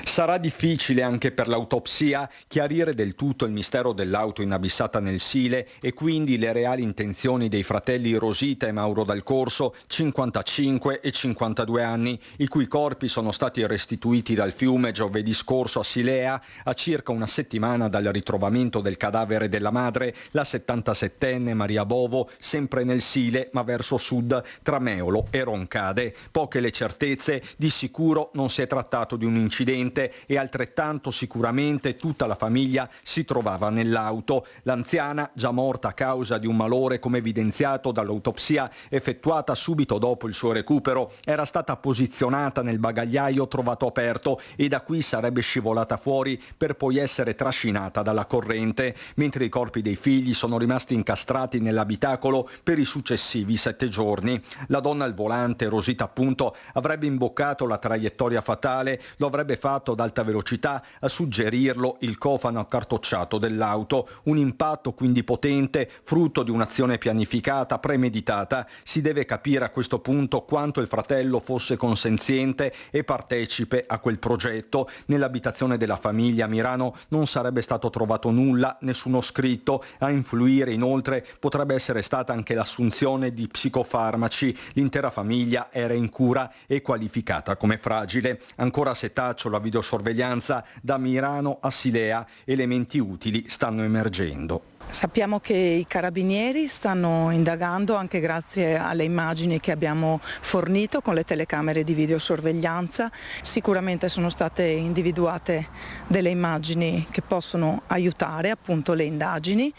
Sarà difficile anche per l'autopsia chiarire del tutto il mistero dell'auto inabissata nel Sile e quindi le reali intenzioni dei fratelli Rosita e Mauro Dal Corso, 55 e 52 anni, i cui corpi sono stati restituiti dal fiume giovedì scorso a Silea, a circa una settimana dal ritrovamento del cadavere della madre, la 77enne Maria Bovo, sempre nel Sile ma verso sud tra Meolo e Roncade. Poche le certezze, di sicuro non si è trattato di un incidente e altrettanto sicuramente tutta la famiglia si trovava nell'auto. L'anziana, già morta a causa di un malore come evidenziato dall'autopsia effettuata subito dopo il suo recupero, era stata posizionata nel bagagliaio trovato aperto e da qui sarebbe scivolata fuori per poi essere trascinata dalla corrente, mentre i corpi dei figli sono rimasti incastrati nell'abitacolo per i successivi 7 giorni. La donna al volante, Rosita appunto, avrebbe imboccato la traiettoria fatale, lo avrebbe fatto ad alta velocità, a suggerirlo il cofano accartocciato dell'auto. Un impatto quindi potente, frutto di un'azione pianificata, premeditata. Si deve capire a questo punto quanto il fratello fosse consenziente e partecipe a quel progetto. Nell'abitazione della famiglia a Mirano non sarebbe stato trovato nulla, nessuno scritto. A influire inoltre potrebbe essere stata anche l'assunzione di psicofarmaci. L'intera famiglia era in cura e qualificata come fragile. Ancora setaccio la videosorveglianza da Mirano a Silea, elementi utili stanno emergendo. Sappiamo che i carabinieri stanno indagando anche grazie alle immagini che abbiamo fornito con le telecamere di videosorveglianza. Sicuramente sono state individuate delle immagini che possono aiutare appunto le indagini,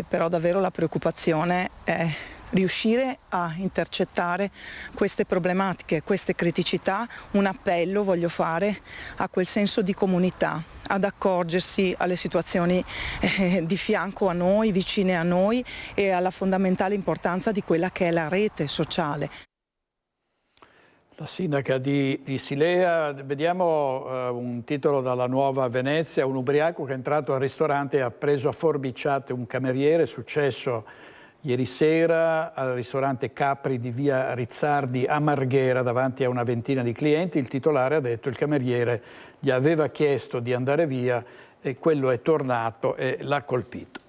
però davvero la preoccupazione è riuscire a intercettare queste problematiche, queste criticità. Un appello voglio fare a quel senso di comunità, ad accorgersi alle situazioni di fianco a noi, vicine a noi, e alla fondamentale importanza di quella che è la rete sociale. La sindaca di Silea, vediamo un titolo dalla Nuova Venezia: un ubriaco che è entrato al ristorante e ha preso a forbiciate un cameriere, successo ieri sera al ristorante Capri di via Rizzardi a Marghera davanti a una ventina di clienti. Il titolare ha detto che il cameriere gli aveva chiesto di andare via e quello è tornato e l'ha colpito.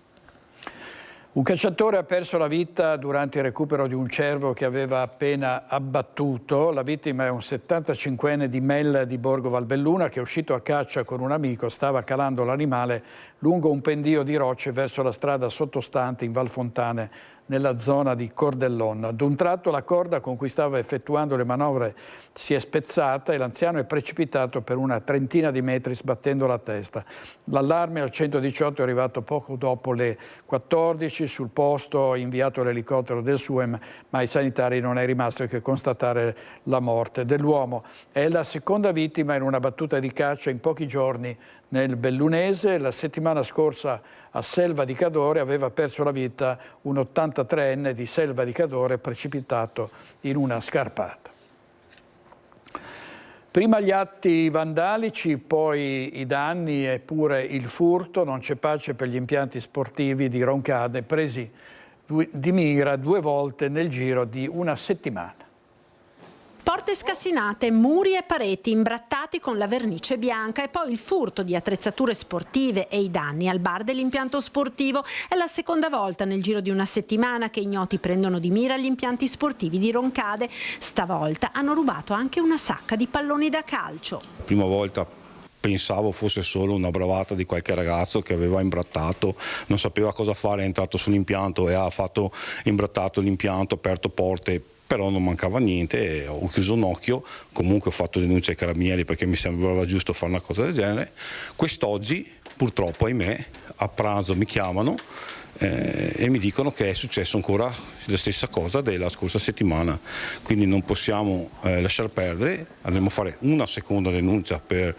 Un cacciatore ha perso la vita durante il recupero di un cervo che aveva appena abbattuto. La vittima è un 75enne di Mel di Borgo Valbelluna che è uscito a caccia con un amico, stava calando l'animale lungo un pendio di rocce verso la strada sottostante in Valfontane, nella zona di Cordellon. Ad un tratto la corda con cui stava effettuando le manovre si è spezzata e l'anziano è precipitato per una trentina di metri sbattendo la testa. L'allarme al 118 è arrivato poco dopo le 14, sul posto inviato l'elicottero del SUEM, ma ai sanitari non è rimasto che constatare la morte dell'uomo. È la seconda vittima in una battuta di caccia in pochi giorni nel Bellunese. La settimana scorsa a Selva di Cadore aveva perso la vita un 83enne di Selva di Cadore precipitato in una scarpata. Prima gli atti vandalici, poi i danni e pure il furto. Non c'è pace per gli impianti sportivi di Roncade, presi di mira 2 volte nel giro di una settimana. Porte scassinate, muri e pareti imbrattati con la vernice bianca e poi il furto di attrezzature sportive e i danni al bar dell'impianto sportivo. È la seconda volta nel giro di una settimana che ignoti prendono di mira gli impianti sportivi di Roncade. Stavolta hanno rubato anche una sacca di palloni da calcio. Prima volta pensavo fosse solo una bravata di qualche ragazzo che aveva imbrattato, non sapeva cosa fare, è entrato sull'impianto e ha fatto imbrattato l'impianto, aperto porte. Però non mancava niente, ho chiuso un occhio, comunque ho fatto denuncia ai carabinieri perché mi sembrava giusto fare una cosa del genere. Quest'oggi, purtroppo, ahimè, a pranzo mi chiamano e mi dicono che è successo ancora la stessa cosa della scorsa settimana, quindi non possiamo lasciar perdere, andremo a fare una seconda denuncia per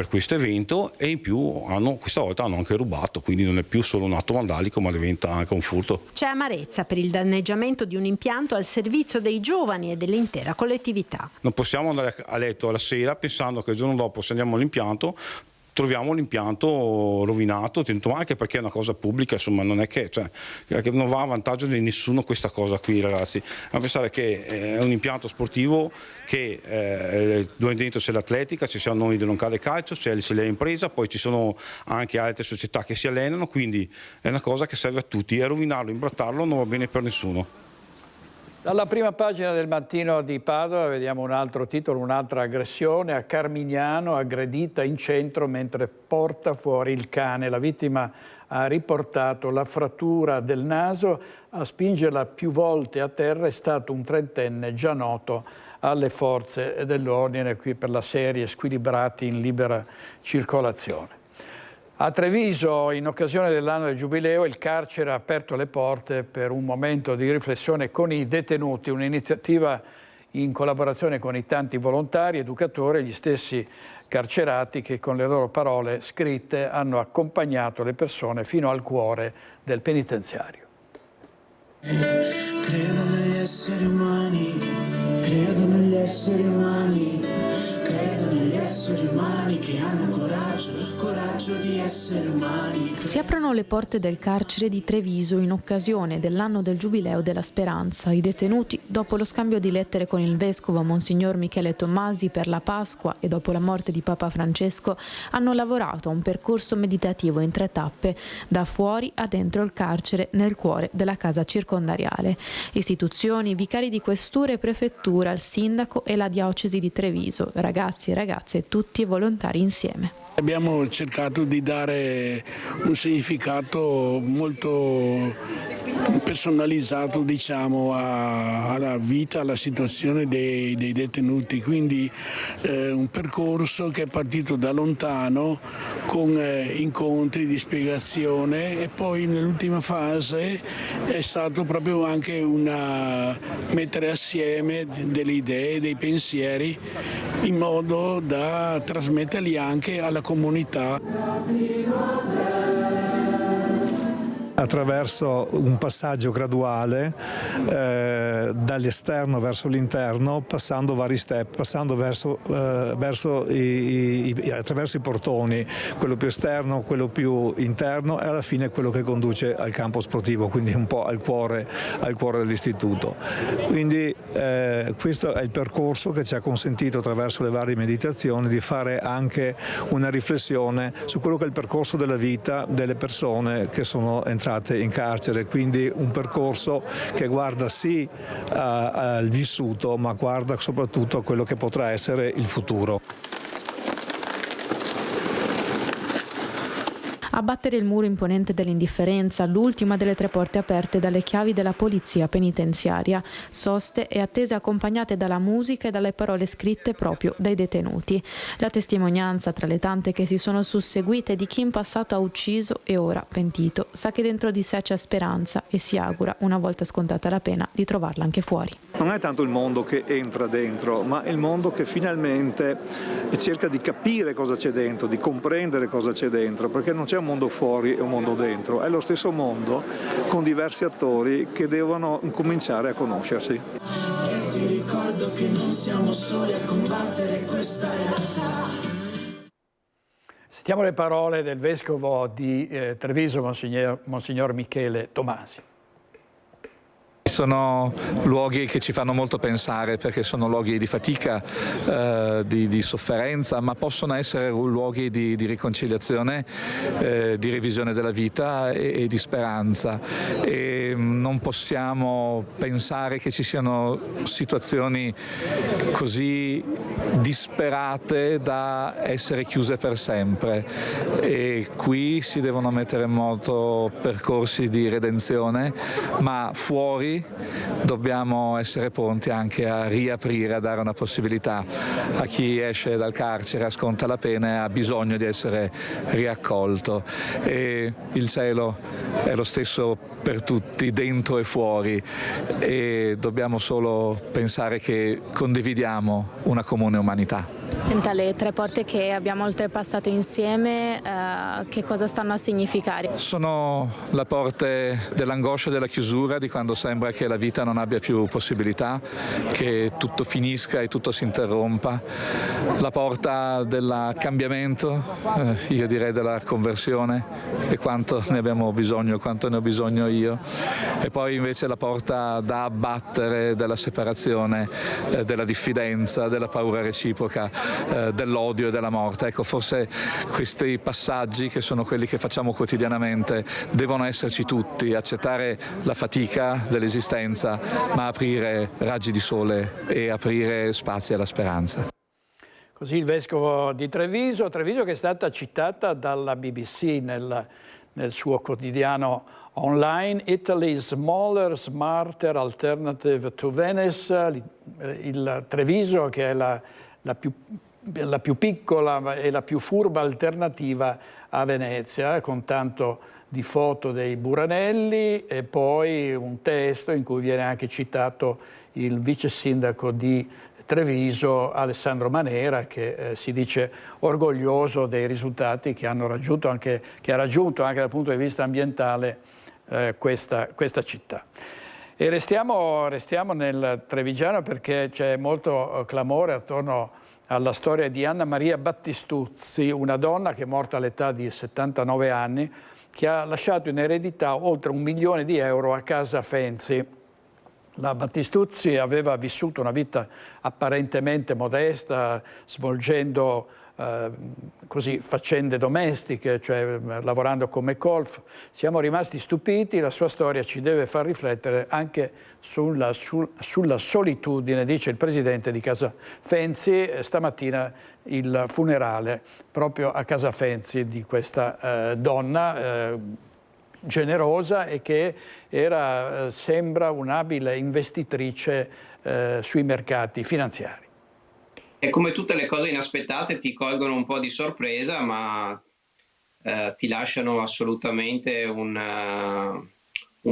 questo evento e in più questa volta hanno anche rubato, quindi non è più solo un atto vandalico ma diventa anche un furto. C'è amarezza per il danneggiamento di un impianto al servizio dei giovani e dell'intera collettività. Non possiamo andare a letto alla sera pensando che il giorno dopo se andiamo all'impianto troviamo l'impianto rovinato, anche perché è una cosa pubblica, insomma non è che non va a vantaggio di nessuno questa cosa qui, ragazzi. A pensare che è un impianto sportivo che dove dentro c'è l'atletica, ci siamo noi del locale calcio, c'è l'impresa, poi ci sono anche altre società che si allenano, quindi è una cosa che serve a tutti e rovinarlo, imbrattarlo non va bene per nessuno. Dalla prima pagina del Mattino di Padova vediamo un altro titolo, un'altra aggressione a Carmignano, aggredita in centro mentre porta fuori il cane. La vittima ha riportato la frattura del naso, a spingerla più volte a terra è stato un trentenne già noto alle forze dell'ordine, qui per la serie Squilibrati in libera circolazione. A Treviso, in occasione dell'anno del Giubileo, il carcere ha aperto le porte per un momento di riflessione con i detenuti, un'iniziativa in collaborazione con i tanti volontari, educatori e gli stessi carcerati che con le loro parole scritte hanno accompagnato le persone fino al cuore del penitenziario. Credo negli esseri umani, credo negli esseri umani, credo negli esseri umani che hanno coraggio di essere umani. Si aprono le porte del carcere di Treviso in occasione dell'anno del Giubileo della Speranza. I detenuti, dopo lo scambio di lettere con il vescovo Monsignor Michele Tommasi per la Pasqua e dopo la morte di Papa Francesco, hanno lavorato a un percorso meditativo in 3 tappe, da fuori a dentro il carcere, nel cuore della casa circondariale. Istituzioni, vicari di questura e prefettura, il sindaco e la diocesi di Treviso, ragazzi e ragazze, tutti volontari insieme. Abbiamo cercato di dare un significato molto personalizzato, diciamo, alla vita, alla situazione dei detenuti, quindi un percorso che è partito da lontano con incontri di spiegazione e poi nell'ultima fase è stato proprio anche mettere assieme delle idee, dei pensieri in modo da trasmetterli anche alla comunità. Attraverso un passaggio graduale dall'esterno verso l'interno, passando vari step, passando attraverso i portoni, quello più esterno, quello più interno e alla fine quello che conduce al campo sportivo, quindi un po' al cuore dell'istituto. Quindi questo è il percorso che ci ha consentito attraverso le varie meditazioni di fare anche una riflessione su quello che è il percorso della vita delle persone che sono entrate in carcere, quindi un percorso che guarda sì al vissuto, ma guarda soprattutto a quello che potrà essere il futuro. A battere il muro imponente dell'indifferenza, l'ultima delle 3 porte aperte dalle chiavi della polizia penitenziaria, soste e attese accompagnate dalla musica e dalle parole scritte proprio dai detenuti. La testimonianza tra le tante che si sono susseguite di chi in passato ha ucciso e ora, pentito, sa che dentro di sé c'è speranza e si augura, una volta scontata la pena, di trovarla anche fuori. Non è tanto il mondo che entra dentro, ma il mondo che finalmente cerca di capire cosa c'è dentro, di comprendere cosa c'è dentro, perché non c'è un mondo fuori e un mondo dentro, è lo stesso mondo con diversi attori che devono cominciare a conoscersi. E ti ricordo che non siamo soli a combattere questa realtà. Sentiamo le parole del vescovo di Treviso, Monsignor Michele Tommasi. Sono luoghi che ci fanno molto pensare perché sono luoghi di fatica, di sofferenza, ma possono essere luoghi di riconciliazione, di revisione della vita e di speranza. E non possiamo pensare che ci siano situazioni così disperate da essere chiuse per sempre. E qui si devono mettere in moto percorsi di redenzione, ma fuori dobbiamo essere pronti anche a riaprire, a dare una possibilità a chi esce dal carcere, sconta la pena e ha bisogno di essere riaccolto. E il cielo è lo stesso per tutti, dentro e fuori, e dobbiamo solo pensare che condividiamo una comune umanità. Senta, le 3 porte che abbiamo oltrepassato insieme, che cosa stanno a significare? Sono le porte dell'angoscia e della chiusura, di quando sembra che la vita non abbia più possibilità, che tutto finisca e tutto si interrompa. La porta del cambiamento, io direi della conversione, e quanto ne abbiamo bisogno, quanto ne ho bisogno io. E poi invece la porta da abbattere della separazione, della diffidenza, della paura reciproca, dell'odio e della morte. Ecco, forse questi passaggi, che sono quelli che facciamo quotidianamente, devono esserci tutti, accettare la fatica dell'esistenza, ma aprire raggi di sole e aprire spazi alla speranza. Così il vescovo di Treviso che è stata citata dalla BBC nel suo quotidiano online, Italy's Smaller, Smarter Alternative to Venice, il Treviso che è la più piccola e la più furba alternativa a Venezia, con tanto di foto dei Buranelli e poi un testo in cui viene anche citato il vice sindaco di Treviso, Alessandro Manera, che si dice orgoglioso dei risultati che ha raggiunto anche dal punto di vista ambientale questa città. E restiamo nel trevigiano, perché c'è molto clamore attorno alla storia di Anna Maria Battistuzzi, una donna che è morta all'età di 79 anni, che ha lasciato in eredità oltre 1 milione di euro a casa Fenzi. La Battistuzzi aveva vissuto una vita apparentemente modesta, svolgendo così faccende domestiche, cioè lavorando come colf. Siamo rimasti stupiti, la sua storia ci deve far riflettere anche sulla solitudine, dice il presidente di Casa Fenzi. Stamattina il funerale proprio a Casa Fenzi di questa donna generosa e che sembra un'abile investitrice sui mercati finanziari. E come tutte le cose inaspettate ti colgono un po' di sorpresa, ma ti lasciano assolutamente un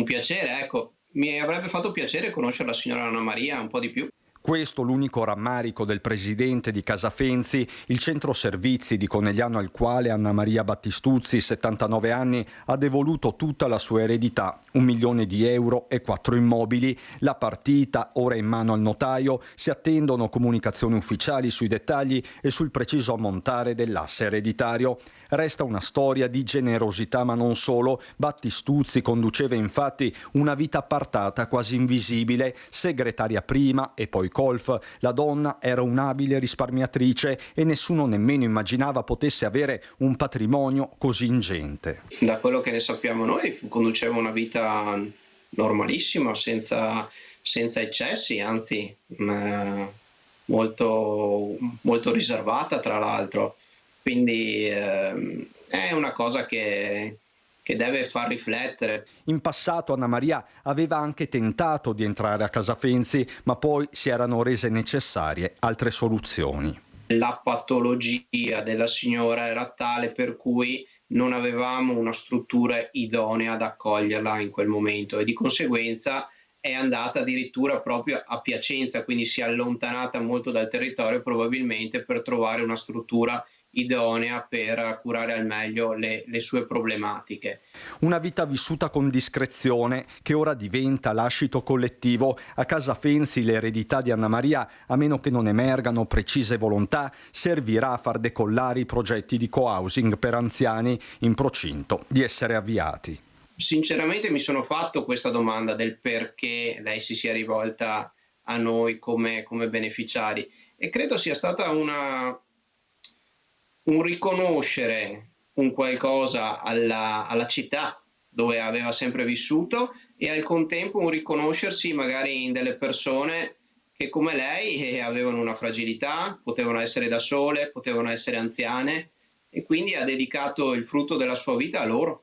piacere. Ecco, mi avrebbe fatto piacere conoscere la signora Anna Maria un po' di più. Questo l'unico rammarico del presidente di Casa Fenzi, il centro servizi di Conegliano al quale Anna Maria Battistuzzi, 79 anni, ha devoluto tutta la sua eredità, 1 milione di euro e 4 immobili. La partita, ora in mano al notaio, si attendono comunicazioni ufficiali sui dettagli e sul preciso ammontare dell'asse ereditario. Resta una storia di generosità, ma non solo. Battistuzzi conduceva infatti una vita appartata, quasi invisibile, segretaria prima e poi colf. La donna era un'abile risparmiatrice e nessuno nemmeno immaginava potesse avere un patrimonio così ingente. Da quello che ne sappiamo noi, conduceva una vita normalissima, senza eccessi, anzi molto, molto riservata, tra l'altro. Quindi è una cosa che deve far riflettere. In passato Anna Maria aveva anche tentato di entrare a Casa Fenzi, ma poi si erano rese necessarie altre soluzioni. La patologia della signora era tale per cui non avevamo una struttura idonea ad accoglierla in quel momento e di conseguenza è andata addirittura proprio a Piacenza, quindi si è allontanata molto dal territorio probabilmente per trovare una struttura idonea per curare al meglio le sue problematiche. Una vita vissuta con discrezione che ora diventa lascito collettivo. A Casa Fenzi l'eredità di Anna Maria, a meno che non emergano precise volontà, servirà a far decollare i progetti di co-housing per anziani in procinto di essere avviati. Sinceramente mi sono fatto questa domanda del perché lei si sia rivolta a noi come beneficiari e credo sia stata un riconoscere un qualcosa alla città dove aveva sempre vissuto e al contempo un riconoscersi magari in delle persone che come lei avevano una fragilità, potevano essere da sole, potevano essere anziane e quindi ha dedicato il frutto della sua vita a loro.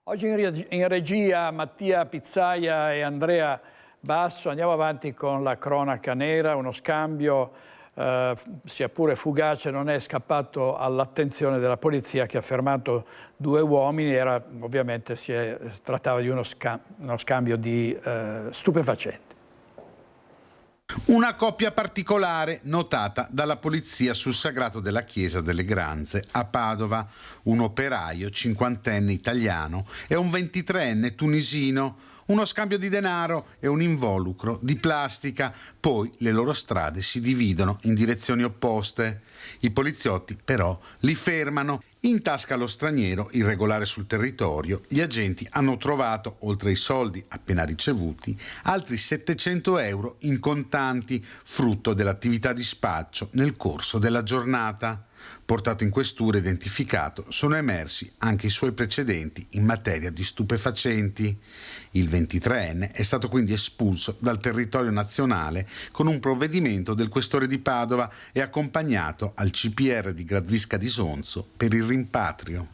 Oggi in regia Mattia Pizzaia e Andrea Basso. Andiamo avanti con la cronaca nera, uno scambio sia pure fugace non è scappato all'attenzione della polizia, che ha fermato 2 uomini. Ovviamente trattava di uno scambio di stupefacenti. Una coppia particolare notata dalla polizia sul sagrato della chiesa delle Granze a Padova. Un operaio 50enne italiano e un 23enne tunisino. Uno scambio di denaro e un involucro di plastica. Poi le loro strade si dividono in direzioni opposte. I poliziotti però li fermano. In tasca allo straniero, irregolare sul territorio, gli agenti hanno trovato, oltre ai soldi appena ricevuti, altri 700 euro in contanti, frutto dell'attività di spaccio nel corso della giornata. Portato in questura e identificato, sono emersi anche i suoi precedenti in materia di stupefacenti. Il 23enne è stato quindi espulso dal territorio nazionale con un provvedimento del questore di Padova e accompagnato al CPR di Gradisca di Sonzo per il rimpatrio.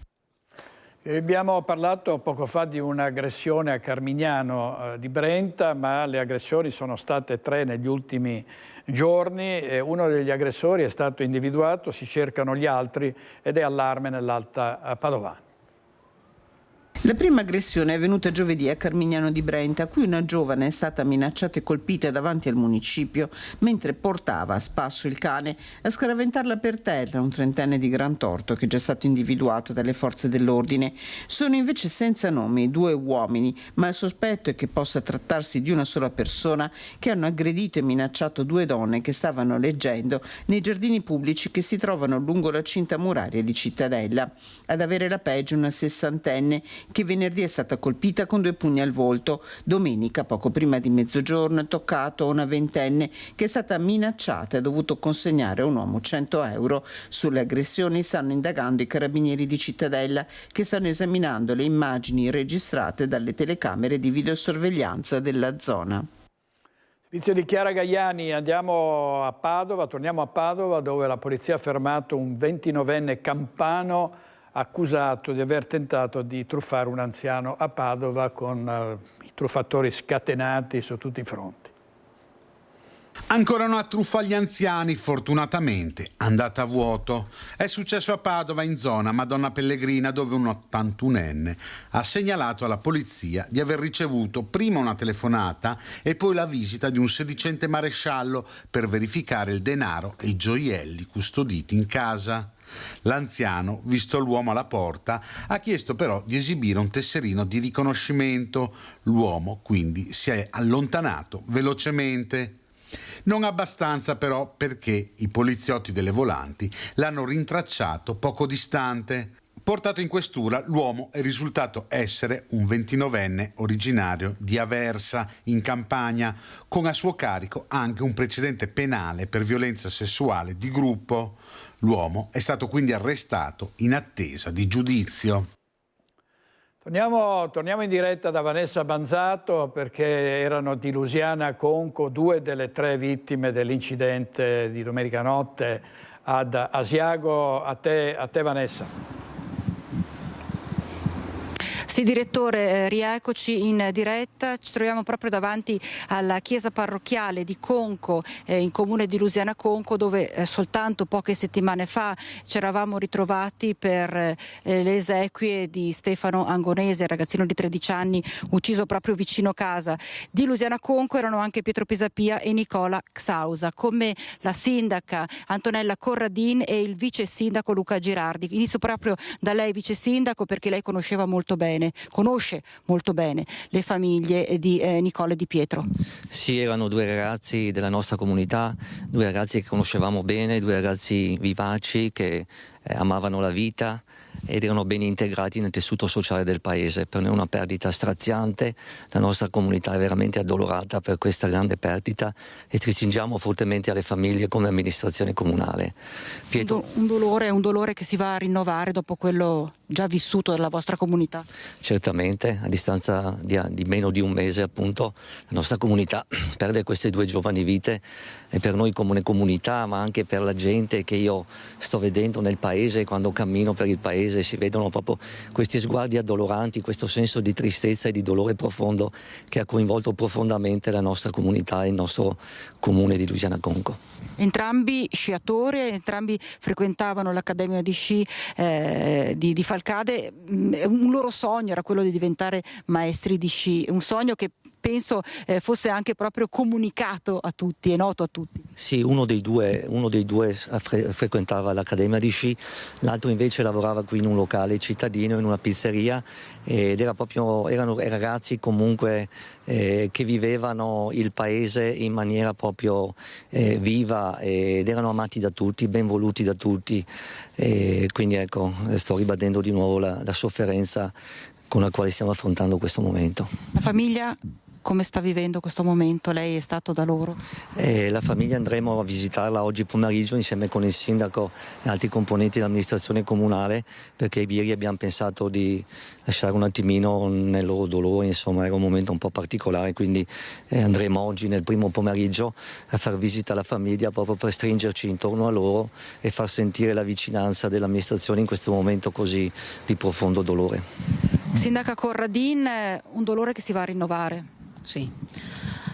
Abbiamo parlato poco fa di un'aggressione a Carmignano di Brenta, ma le aggressioni sono state 3 negli ultimi giorni. Uno degli aggressori è stato individuato, si cercano gli altri ed è allarme nell'Alta Padovana. La prima aggressione è avvenuta giovedì a Carmignano di Brenta, a cui una giovane è stata minacciata e colpita davanti al municipio mentre portava a spasso il cane. A scaraventarla per terra un 30enne di Grantorto, che è già stato individuato dalle forze dell'ordine. Sono invece senza nome 2 uomini, ma il sospetto è che possa trattarsi di una sola persona, che hanno aggredito e minacciato 2 donne che stavano leggendo nei giardini pubblici che si trovano lungo la cinta muraria di Cittadella. Ad avere la peggio una 60enne che venerdì è stata colpita con 2 pugni al volto. Domenica, poco prima di mezzogiorno, è toccato a una 20enne che è stata minacciata e ha dovuto consegnare a un uomo 100 euro. Sulle aggressioni stanno indagando i carabinieri di Cittadella, che stanno esaminando le immagini registrate dalle telecamere di videosorveglianza della zona. Servizio di Chiara Gaiani, andiamo a Padova, torniamo a Padova, dove la polizia ha fermato un 29enne campano accusato di aver tentato di truffare un anziano a Padova con i truffatori scatenati su tutti i fronti. Ancora una truffa agli anziani, fortunatamente andata a vuoto. È successo a Padova, in zona Madonna Pellegrina, dove un 81enne ha segnalato alla polizia di aver ricevuto prima una telefonata e poi la visita di un sedicente maresciallo per verificare il denaro e i gioielli custoditi in casa. L'anziano, visto l'uomo alla porta, ha chiesto però di esibire un tesserino di riconoscimento. L'uomo quindi si è allontanato velocemente. Non abbastanza però, perché i poliziotti delle volanti l'hanno rintracciato poco distante. Portato in questura, l'uomo è risultato essere un 29enne originario di Aversa, in Campania, con a suo carico anche un precedente penale per violenza sessuale di gruppo. L'uomo è stato quindi arrestato in attesa di giudizio. Torniamo in diretta da Vanessa Banzato, perché erano di Lusiana Conco 2 delle 3 vittime dell'incidente di domenica notte ad Asiago. A te Vanessa. Sì, direttore, rieccoci in diretta. Ci troviamo proprio davanti alla chiesa parrocchiale di Conco, in comune di Lusiana Conco, dove soltanto poche settimane fa ci eravamo ritrovati per le esequie di Stefano Angonese, ragazzino di 13 anni ucciso proprio vicino casa. Di Lusiana Conco erano anche Pietro Pisapia e Nicola Xausa, come la sindaca Antonella Corradin e il vice sindaco Luca Girardi. Inizio proprio da lei, vice sindaco, perché lei conosce molto bene le famiglie di Nicola e di Pietro. Sì, erano 2 ragazzi della nostra comunità, 2 ragazzi che conoscevamo bene, 2 ragazzi vivaci che amavano la vita ed erano ben integrati nel tessuto sociale del paese. Per noi è una perdita straziante, la nostra comunità è veramente addolorata per questa grande perdita e ci stringiamo fortemente alle famiglie come amministrazione comunale. Un dolore che si va a rinnovare dopo quello già vissuto dalla vostra comunità? Certamente, a distanza di meno di un mese appunto la nostra comunità perde queste 2 giovani vite, e per noi come comunità, ma anche per la gente che io sto vedendo nel paese. Quando cammino per il paese si vedono proprio questi sguardi addoloranti, questo senso di tristezza e di dolore profondo che ha coinvolto profondamente la nostra comunità e il nostro comune di Lusiana Conco. Entrambi sciatori, entrambi frequentavano l'accademia di sci di Falcade. Un loro sogno era quello di diventare maestri di sci, un sogno che penso fosse anche proprio comunicato a tutti, è noto a tutti. Sì, uno dei due frequentava l'accademia di sci, l'altro invece lavorava qui in un locale cittadino, in una pizzeria, ed erano ragazzi comunque che vivevano il paese in maniera proprio viva, ed erano amati da tutti, ben voluti da tutti, quindi ecco, sto ribadendo di nuovo la sofferenza con la quale stiamo affrontando questo momento. La famiglia come sta vivendo questo momento? Lei è stato da loro? La famiglia andremo a visitarla oggi pomeriggio insieme con il sindaco e altri componenti dell'amministrazione comunale, perché ieri abbiamo pensato di lasciare un attimino nel loro dolore, insomma era un momento un po' particolare, quindi andremo oggi nel primo pomeriggio a far visita alla famiglia proprio per stringerci intorno a loro e far sentire la vicinanza dell'amministrazione in questo momento così di profondo dolore. Sindaca Corradin, un dolore che si va a rinnovare. Sì,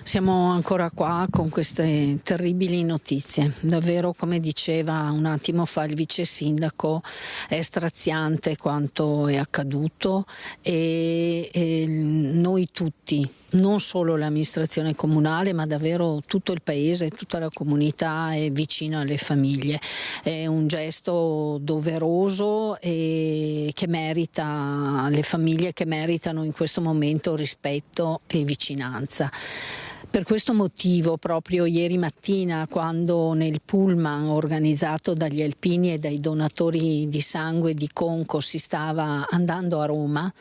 siamo ancora qua con queste terribili notizie. Davvero, come diceva un attimo fa il vice sindaco, è straziante quanto è accaduto, e noi tutti, non solo l'amministrazione comunale, ma davvero tutto il paese, tutta la comunità è vicina alle famiglie. È un gesto doveroso e che merita, le famiglie che meritano in questo momento rispetto e vicinanza. Per questo motivo, proprio ieri mattina, quando nel pullman organizzato dagli alpini e dai donatori di sangue di Conco si stava andando a Roma,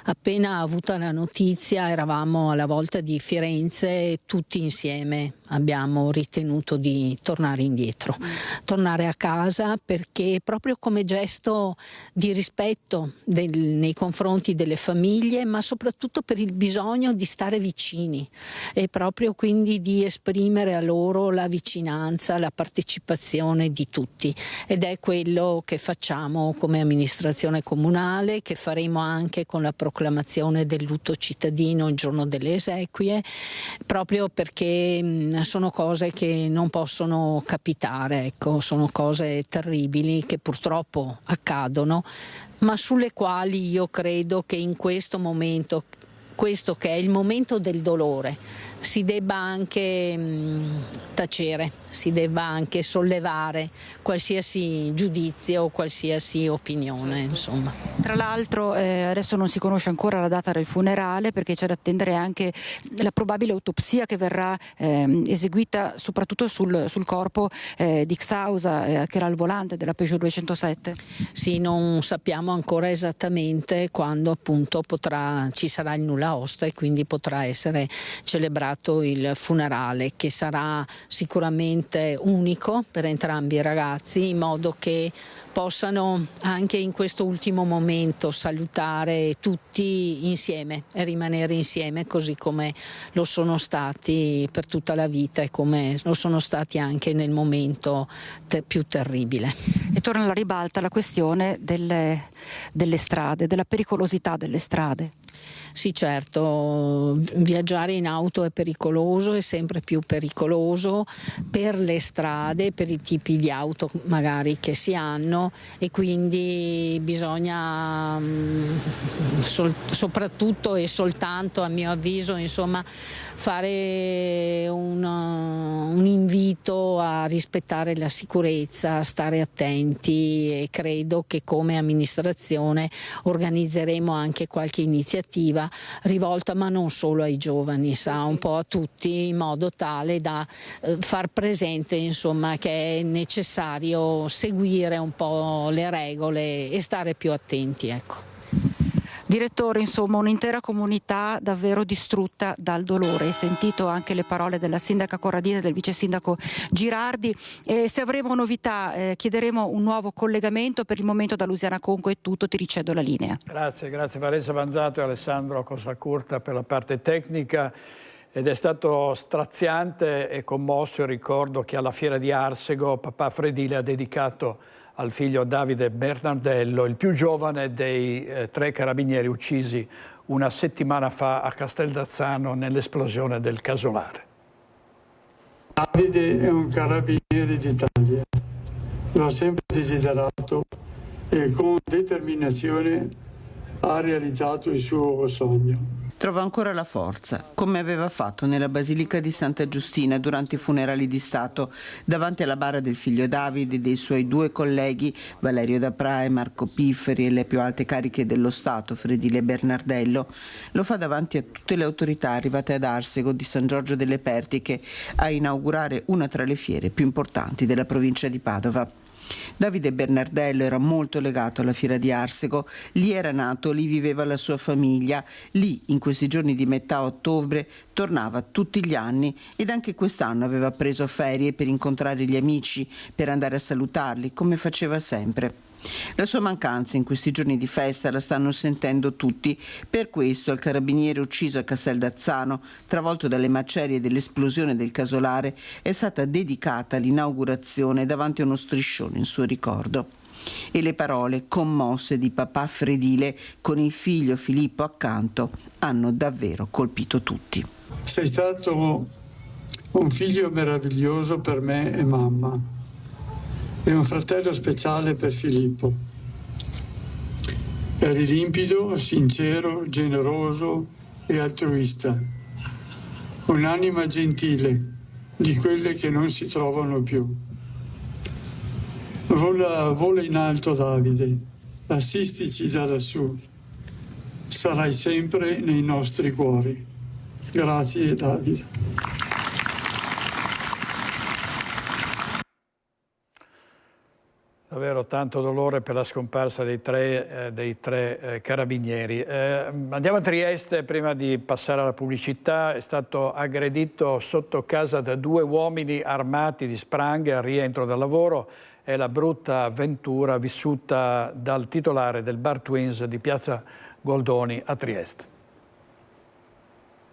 appena avuta la notizia eravamo alla volta di Firenze e tutti insieme abbiamo ritenuto di tornare indietro, tornare a casa, perché proprio come gesto di rispetto nei confronti delle famiglie, ma soprattutto per il bisogno di stare vicini e proprio quindi di esprimere a loro la vicinanza, la partecipazione di tutti, ed è quello che facciamo come amministrazione comunale, che faremo anche con la proclamazione del lutto cittadino il giorno delle esequie, proprio perché sono cose che non possono capitare, ecco, sono cose terribili che purtroppo accadono, ma sulle quali io credo che in questo momento, questo che è il momento del dolore, si debba anche tacere, si debba anche sollevare qualsiasi giudizio o qualsiasi opinione, insomma. Tra l'altro adesso non si conosce ancora la data del funerale, perché c'è da attendere anche la probabile autopsia che verrà eseguita soprattutto sul corpo di Xausa, che era al volante della Peugeot 207. Sì, non sappiamo ancora esattamente quando appunto ci sarà il nulla osta e quindi potrà essere celebrato il funerale, che sarà sicuramente unico per entrambi i ragazzi, in modo che possano anche in questo ultimo momento salutare tutti insieme e rimanere insieme, così come lo sono stati per tutta la vita e come lo sono stati anche nel momento più terribile. E torna alla ribalta la questione delle strade, della pericolosità delle strade. Sì, certo, viaggiare in auto è pericoloso, è sempre più pericoloso per le strade, per i tipi di auto magari che si hanno, e quindi bisogna soprattutto e soltanto, a mio avviso, insomma, fare un invito a rispettare la sicurezza, a stare attenti, e credo che come amministrazione organizzeremo anche qualche iniziativa rivolta, ma non solo ai giovani, un po' a tutti, in modo tale da far presente, insomma, che è necessario seguire un po' le regole e stare più attenti, ecco. Direttore, insomma, un'intera comunità davvero distrutta dal dolore. Hai sentito anche le parole della sindaca Corradini e del vice sindaco Girardi. Se avremo novità chiederemo un nuovo collegamento. Per il momento da Lusiana Conco è tutto, ti ricedo la linea. Grazie Vanessa Banzato e Alessandro Costacurta per la parte tecnica. Ed è stato straziante e commosso il ricordo che alla fiera di Arsego papà Fredile ha dedicato al figlio Davide Bernardello, il più giovane dei 3 carabinieri uccisi una settimana fa a Casteldazzano nell'esplosione del casolare. Davide è un carabiniere d'Italia, lo ha sempre desiderato e con determinazione ha realizzato il suo sogno. Trova ancora la forza, come aveva fatto nella Basilica di Santa Giustina durante i funerali di Stato, davanti alla bara del figlio Davide e dei suoi 2 colleghi, Valerio Dapra e Marco Pifferi, e le più alte cariche dello Stato, Fredile Bernardello. Lo fa davanti a tutte le autorità arrivate ad Arsego di San Giorgio delle Pertiche a inaugurare una tra le fiere più importanti della provincia di Padova. Davide Bernardello era molto legato alla fiera di Arsego, lì era nato, lì viveva la sua famiglia, lì in questi giorni di metà ottobre tornava tutti gli anni ed anche quest'anno aveva preso ferie per incontrare gli amici, per andare a salutarli come faceva sempre. La sua mancanza in questi giorni di festa la stanno sentendo tutti, per questo al carabiniere ucciso a Casteldazzano, travolto dalle macerie dell'esplosione del casolare, è stata dedicata l'inaugurazione davanti a uno striscione in suo ricordo. E le parole commosse di papà Fredile con il figlio Filippo accanto hanno davvero colpito tutti. Sei stato un figlio meraviglioso per me e mamma. E un fratello speciale per Filippo. Eri limpido, sincero, generoso e altruista. Un'anima gentile, di quelle che non si trovano più. Vola in alto, Davide, assistici da lassù. Sarai sempre nei nostri cuori. Grazie, Davide. Davvero tanto dolore per la scomparsa dei tre carabinieri. Andiamo a Trieste, prima di passare alla pubblicità. È stato aggredito sotto casa da 2 uomini armati di spranghe al rientro dal lavoro. È la brutta avventura vissuta dal titolare del Bar Twins di Piazza Goldoni a Trieste.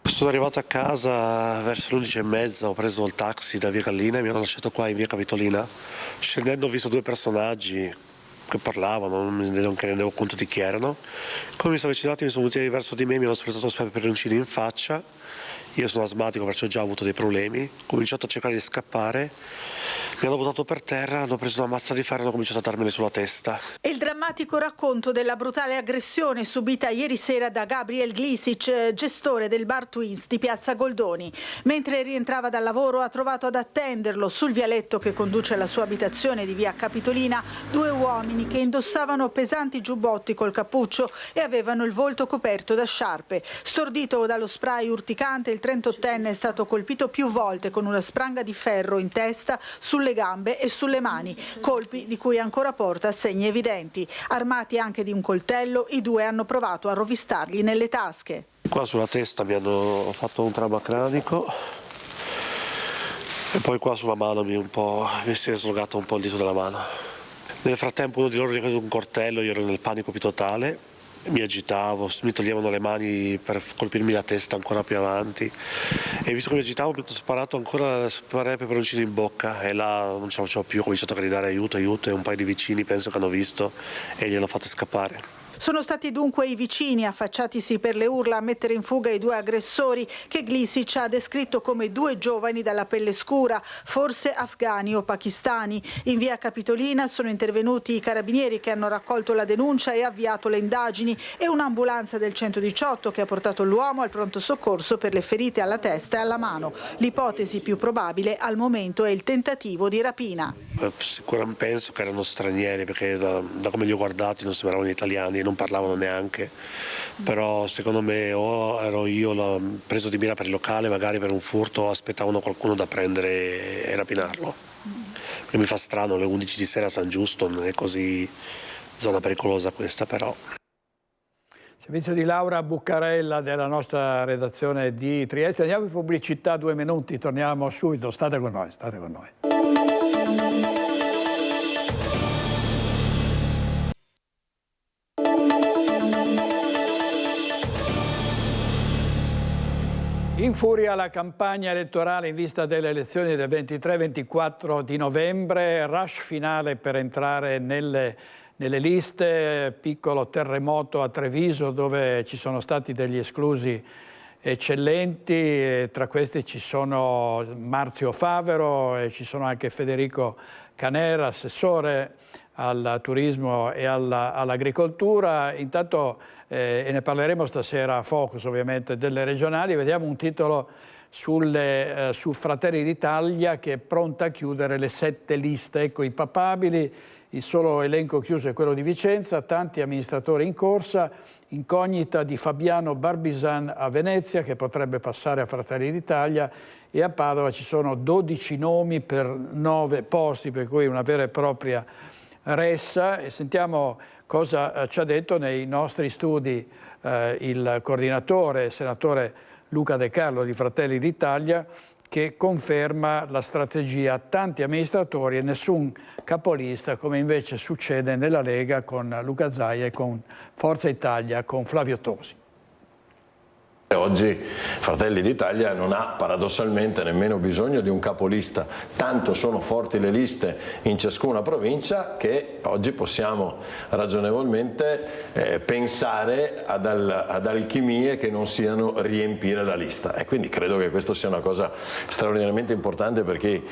Sono arrivato a casa verso le 11:30, ho preso il taxi da via Gallina e mi hanno lasciato qua in via Capitolina. Scendendo ho visto 2 personaggi che parlavano, non mi rendevo conto di chi erano. Come mi sono avvicinati mi sono venuti verso di me, mi hanno sprezzato peperoncini in faccia. Io sono asmatico, perciò ho già avuto dei problemi. Ho cominciato a cercare di scappare, mi hanno buttato per terra, hanno preso una mazza di ferro e hanno cominciato a darmene sulla testa. È il drammatico racconto della brutale aggressione subita ieri sera da Gabriel Glisic, gestore del Bar Twins di Piazza Goldoni. Mentre rientrava dal lavoro ha trovato ad attenderlo sul vialetto che conduce alla sua abitazione di via Capitolina 2 uomini che indossavano pesanti giubbotti col cappuccio e avevano il volto coperto da sciarpe. Stordito dallo spray urticante, il 38enne è stato colpito più volte con una spranga di ferro in testa, sulle gambe e sulle mani, colpi di cui ancora porta segni evidenti. Armati anche di un coltello, i 2 hanno provato a rovistargli nelle tasche. Qua sulla testa mi hanno fatto un trauma cranico e poi qua sulla mano mi si è slogato un po' il dito della mano. Nel frattempo uno di loro aveva un coltello, io ero nel panico più totale. Mi agitavo, mi toglievano le mani per colpirmi la testa ancora più avanti e visto che mi agitavo mi ho sparato ancora peperoncino in bocca e là non ce la facevo più, ho cominciato a gridare aiuto e un paio di vicini penso che hanno visto e gliel'hanno fatto scappare. Sono stati dunque i vicini, affacciatisi per le urla, a mettere in fuga i 2 aggressori che Glisic ha descritto come 2 giovani dalla pelle scura, forse afghani o pakistani. In via Capitolina sono intervenuti i carabinieri che hanno raccolto la denuncia e avviato le indagini e un'ambulanza del 118 che ha portato l'uomo al pronto soccorso per le ferite alla testa e alla mano. L'ipotesi più probabile al momento è il tentativo di rapina. Sicuramente penso che erano stranieri perché da come li ho guardati non sembravano italiani, non parlavano neanche, però secondo me o ero io preso di mira per il locale, magari per un furto, o aspettavano qualcuno da prendere e rapinarlo. Perché mi fa strano, alle 11 di sera a San Giusto, non è così zona pericolosa questa però. Servizio di Laura Buccarella della nostra redazione di Trieste. Andiamo in pubblicità, 2 minuti, torniamo subito. State con noi, state con noi. In furia la campagna elettorale in vista delle elezioni del 23-24 di novembre, rush finale per entrare nelle liste, piccolo terremoto a Treviso dove ci sono stati degli esclusi eccellenti, e tra questi ci sono Marzio Favero e ci sono anche Federico Canera, assessore al turismo e all'agricoltura. Intanto, e ne parleremo stasera a Focus ovviamente delle regionali, vediamo un titolo su Fratelli d'Italia che è pronta a chiudere le 7 liste. Ecco i papabili, il solo elenco chiuso è quello di Vicenza, tanti amministratori in corsa, incognita di Fabiano Barbisan a Venezia che potrebbe passare a Fratelli d'Italia, e a Padova ci sono 12 nomi per 9 posti, per cui una vera e propria ressa. E sentiamo cosa ci ha detto nei nostri studi il coordinatore, senatore Luca De Carlo di Fratelli d'Italia, che conferma la strategia tanti amministratori e nessun capolista, come invece succede nella Lega con Luca Zaia e con Forza Italia con Flavio Tosi. Oggi Fratelli d'Italia non ha paradossalmente nemmeno bisogno di un capolista, tanto sono forti le liste in ciascuna provincia che oggi possiamo ragionevolmente pensare ad alchimie che non siano riempire la lista, e quindi credo che questo sia una cosa straordinariamente importante per chi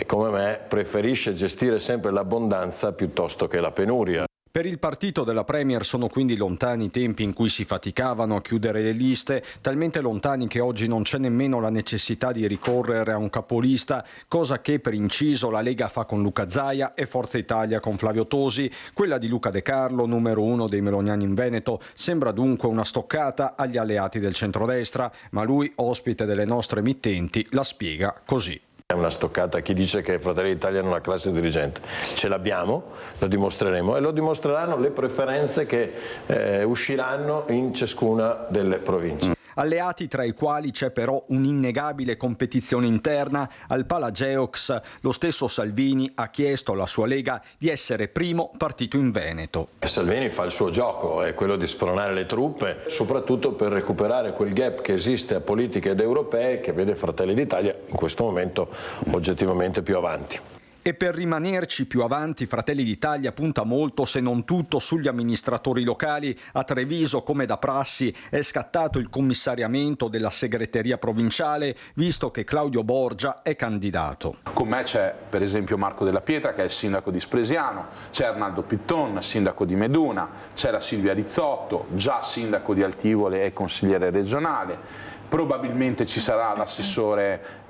come me preferisce gestire sempre l'abbondanza piuttosto che la penuria. Per il partito della Premier sono quindi lontani i tempi in cui si faticavano a chiudere le liste, talmente lontani che oggi non c'è nemmeno la necessità di ricorrere a un capolista, cosa che per inciso la Lega fa con Luca Zaia e Forza Italia con Flavio Tosi. Quella di Luca De Carlo, numero 1 dei meloniani in Veneto, sembra dunque una stoccata agli alleati del centrodestra, ma lui, ospite delle nostre emittenti, la spiega così. È una stoccata chi dice che Fratelli d'Italia non ha classe dirigente. Ce l'abbiamo, lo dimostreremo e lo dimostreranno le preferenze che usciranno in ciascuna delle province. Alleati tra i quali c'è però un'innegabile competizione interna. Al Palageox lo stesso Salvini ha chiesto alla sua Lega di essere primo partito in Veneto. Salvini fa il suo gioco, è quello di spronare le truppe, soprattutto per recuperare quel gap che esiste a politiche ed europee che vede Fratelli d'Italia in questo momento oggettivamente più avanti. E per rimanerci più avanti, Fratelli d'Italia punta molto, se non tutto, sugli amministratori locali. A Treviso, come da prassi, è scattato il commissariamento della segreteria provinciale, visto che Claudio Borgia è candidato. Con me c'è per esempio Marco Della Pietra, che è il sindaco di Spresiano, c'è Arnaldo Pitton, sindaco di Meduna, c'è la Silvia Rizzotto, già sindaco di Altivole e consigliere regionale. Probabilmente ci sarà l'assessore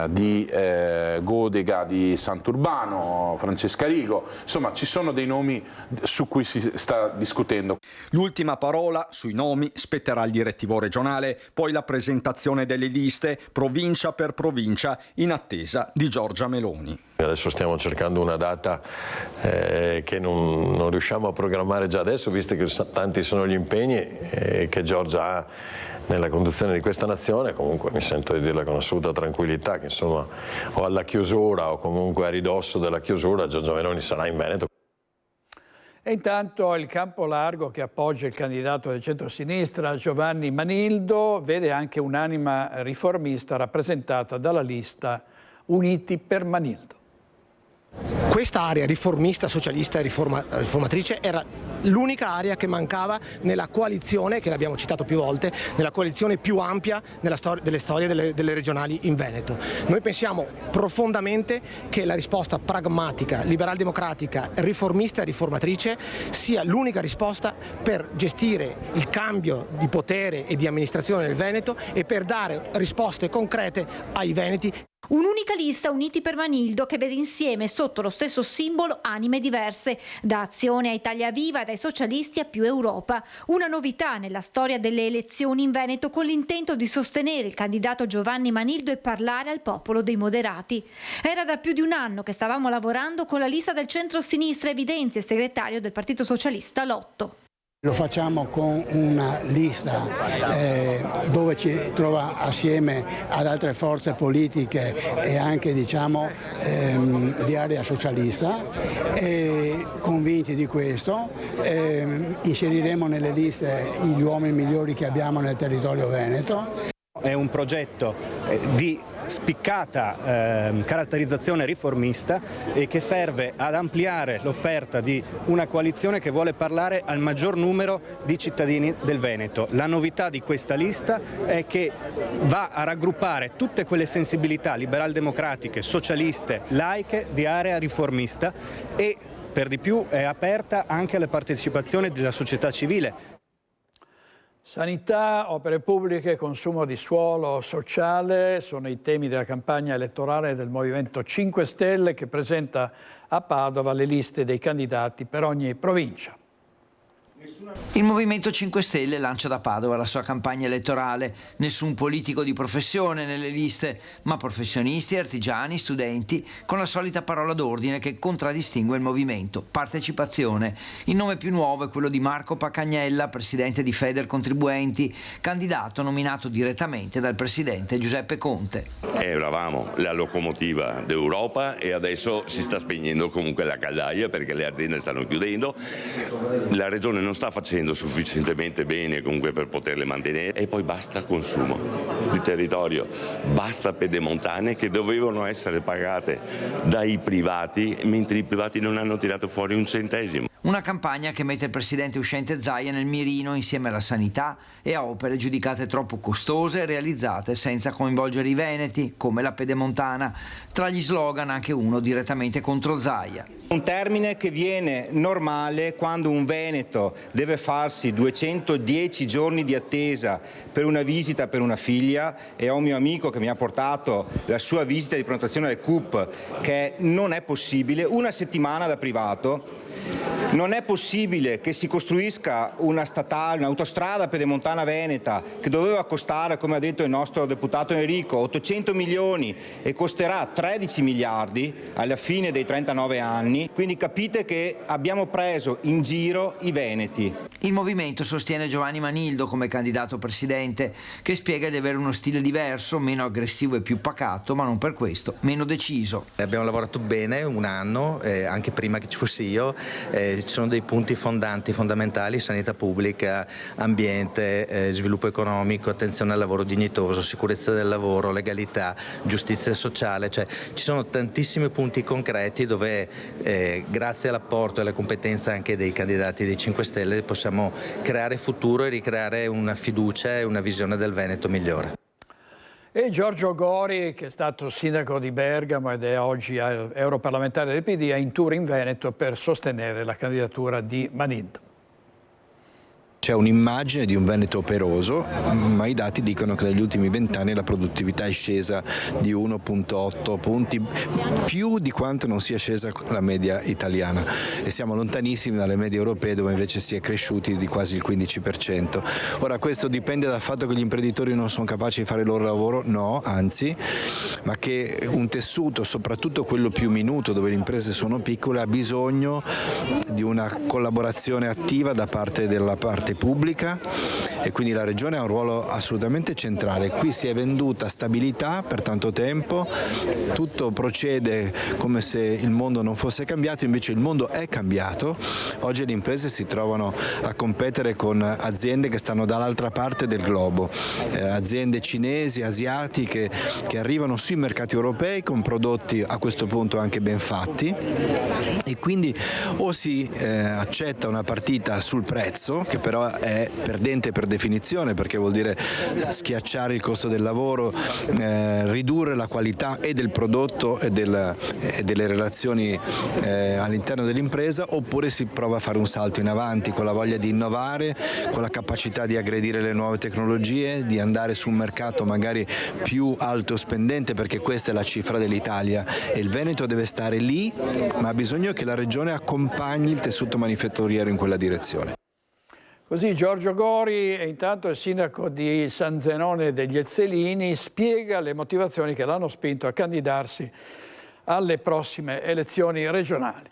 di Godega di Sant'Urbano, Francesca Rigo. Insomma, ci sono dei nomi su cui si sta discutendo. L'ultima parola sui nomi spetterà al direttivo regionale, poi la presentazione delle liste provincia per provincia in attesa di Giorgia Meloni. Adesso stiamo cercando una data che non riusciamo a programmare già adesso, visto che tanti sono gli impegni che Giorgia ha nella conduzione di questa nazione. Comunque mi sento di dirla con assoluta tranquillità che insomma o alla chiusura o comunque a ridosso della chiusura Giorgia Meloni sarà in Veneto. E intanto il campo largo che appoggia il candidato del centro-sinistra Giovanni Manildo vede anche un'anima riformista rappresentata dalla lista Uniti per Manildo. Questa area riformista, socialista e riformatrice era l'unica area che mancava nella coalizione, che l'abbiamo citato più volte, nella coalizione più ampia delle storie delle regionali in Veneto. Noi pensiamo profondamente che la risposta pragmatica, liberal-democratica, riformista e riformatrice sia l'unica risposta per gestire il cambio di potere e di amministrazione nel Veneto e per dare risposte concrete ai veneti. Un'unica lista, Uniti per Manildo, che vede insieme sotto lo stesso simbolo anime diverse, da Azione a Italia Viva, dai socialisti a Più Europa. Una novità nella storia delle elezioni in Veneto, con l'intento di sostenere il candidato Giovanni Manildo e parlare al popolo dei moderati. Era da più di un anno che stavamo lavorando con la lista del centro-sinistra, evidenzia il segretario del Partito Socialista Lotto. Lo facciamo con una lista dove ci trova assieme ad altre forze politiche e anche diciamo di area socialista, e convinti di questo inseriremo nelle liste gli uomini migliori che abbiamo nel territorio veneto. È un progetto di spiccata caratterizzazione riformista e che serve ad ampliare l'offerta di una coalizione che vuole parlare al maggior numero di cittadini del Veneto. La novità di questa lista è che va a raggruppare tutte quelle sensibilità liberal-democratiche, socialiste, laiche di area riformista e per di più è aperta anche alla partecipazione della società civile. Sanità, opere pubbliche, consumo di suolo sociale sono i temi della campagna elettorale del Movimento 5 Stelle che presenta a Padova le liste dei candidati per ogni provincia. Il Movimento 5 Stelle lancia da Padova la sua campagna elettorale. Nessun politico di professione nelle liste, ma professionisti, artigiani, studenti, con la solita parola d'ordine che contraddistingue il movimento: partecipazione. Il nome più nuovo è quello di Marco Pacagnella, presidente di Federcontribuenti, candidato nominato direttamente dal presidente Giuseppe Conte. Eravamo la locomotiva d'Europa e adesso si sta spegnendo comunque la caldaia perché le aziende stanno chiudendo. La regione non sta facendo sufficientemente bene comunque per poterle mantenere, e poi basta consumo di territorio, basta pedemontane che dovevano essere pagate dai privati, mentre i privati non hanno tirato fuori un centesimo. Una campagna che mette il presidente uscente Zaia nel mirino insieme alla sanità e a opere giudicate troppo costose e realizzate senza coinvolgere i veneti, come la pedemontana. Tra gli slogan anche uno direttamente contro Zaia. Un termine che viene normale quando un veneto deve farsi 210 giorni di attesa per una visita per una figlia, e ho un mio amico che mi ha portato la sua visita di prenotazione del CUP, che non è possibile, una settimana da privato. Non è possibile che si costruisca una statale, un'autostrada pedemontana veneta che doveva costare, come ha detto il nostro deputato Enrico, 800 milioni e costerà 13 miliardi alla fine dei 39 anni. Quindi capite che abbiamo preso in giro i veneti. Il movimento sostiene Giovanni Manildo come candidato presidente, che spiega di avere uno stile diverso, meno aggressivo e più pacato, ma non per questo meno deciso. Abbiamo lavorato bene un anno, anche prima che ci fossi io. Ci sono dei punti fondamentali: sanità pubblica, ambiente, sviluppo economico, attenzione al lavoro dignitoso, sicurezza del lavoro, legalità, giustizia sociale. Cioè, ci sono tantissimi punti concreti dove grazie all'apporto e alla competenza anche dei candidati dei 5 Stelle possiamo creare futuro e ricreare una fiducia e una visione del Veneto migliore. E Giorgio Gori, che è stato sindaco di Bergamo ed è oggi europarlamentare del PD, è in tour in Veneto per sostenere la candidatura di Manildo. C'è un'immagine di un Veneto operoso, ma i dati dicono che negli ultimi 20 anni la produttività è scesa di 1,8 punti, più di quanto non sia scesa la media italiana, e siamo lontanissimi dalle medie europee, dove invece si è cresciuti di quasi il 15%. Ora, questo dipende dal fatto che gli imprenditori non sono capaci di fare il loro lavoro? No, anzi, ma che un tessuto, soprattutto quello più minuto, dove le imprese sono piccole, ha bisogno di una collaborazione attiva da parte della parte pubblica, e quindi la Regione ha un ruolo assolutamente centrale. Qui si è venduta stabilità per tanto tempo, tutto procede come se il mondo non fosse cambiato, invece il mondo è cambiato. Oggi le imprese si trovano a competere con aziende che stanno dall'altra parte del globo, aziende cinesi, asiatiche, che arrivano sui mercati europei con prodotti a questo punto anche ben fatti, e quindi o si accetta una partita sul prezzo, che però è perdente per definizione, perché vuol dire schiacciare il costo del lavoro, ridurre la qualità e del prodotto e delle relazioni all'interno dell'impresa, oppure si prova a fare un salto in avanti con la voglia di innovare, con la capacità di aggredire le nuove tecnologie, di andare su un mercato magari più alto spendente, perché questa è la cifra dell'Italia e il Veneto deve stare lì, ma ha bisogno che la Regione accompagni il tessuto manifatturiero in quella direzione. Così Giorgio Gori, e intanto il sindaco di San Zenone degli Ezzelini, spiega le motivazioni che l'hanno spinto a candidarsi alle prossime elezioni regionali.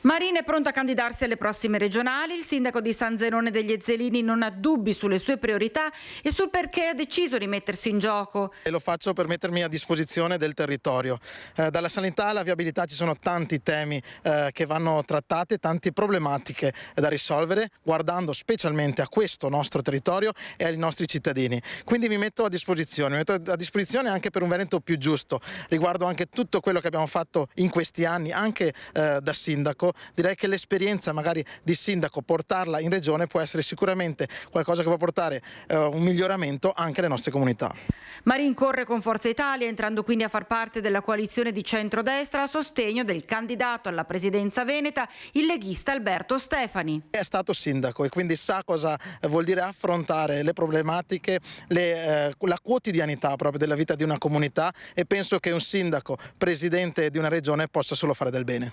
Marin è pronta a candidarsi alle prossime regionali. Il sindaco di San Zenone degli Ezzelini non ha dubbi sulle sue priorità e sul perché ha deciso di mettersi in gioco. E lo faccio per mettermi a disposizione del territorio. Dalla sanità alla viabilità ci sono tanti temi che vanno trattati, tante problematiche da risolvere, guardando specialmente a questo nostro territorio e ai nostri cittadini. Quindi mi metto a disposizione anche per un Veneto più giusto. Riguardo anche tutto quello che abbiamo fatto in questi anni, anche da sindaco. Direi che l'esperienza magari di sindaco, portarla in regione, può essere sicuramente qualcosa che può portare un miglioramento anche alle nostre comunità. Marin corre con Forza Italia, entrando quindi a far parte della coalizione di centrodestra a sostegno del candidato alla presidenza veneta, il leghista Alberto Stefani. È stato sindaco e quindi sa cosa vuol dire affrontare le problematiche, la quotidianità proprio della vita di una comunità, e penso che un sindaco, presidente di una regione, possa solo fare del bene.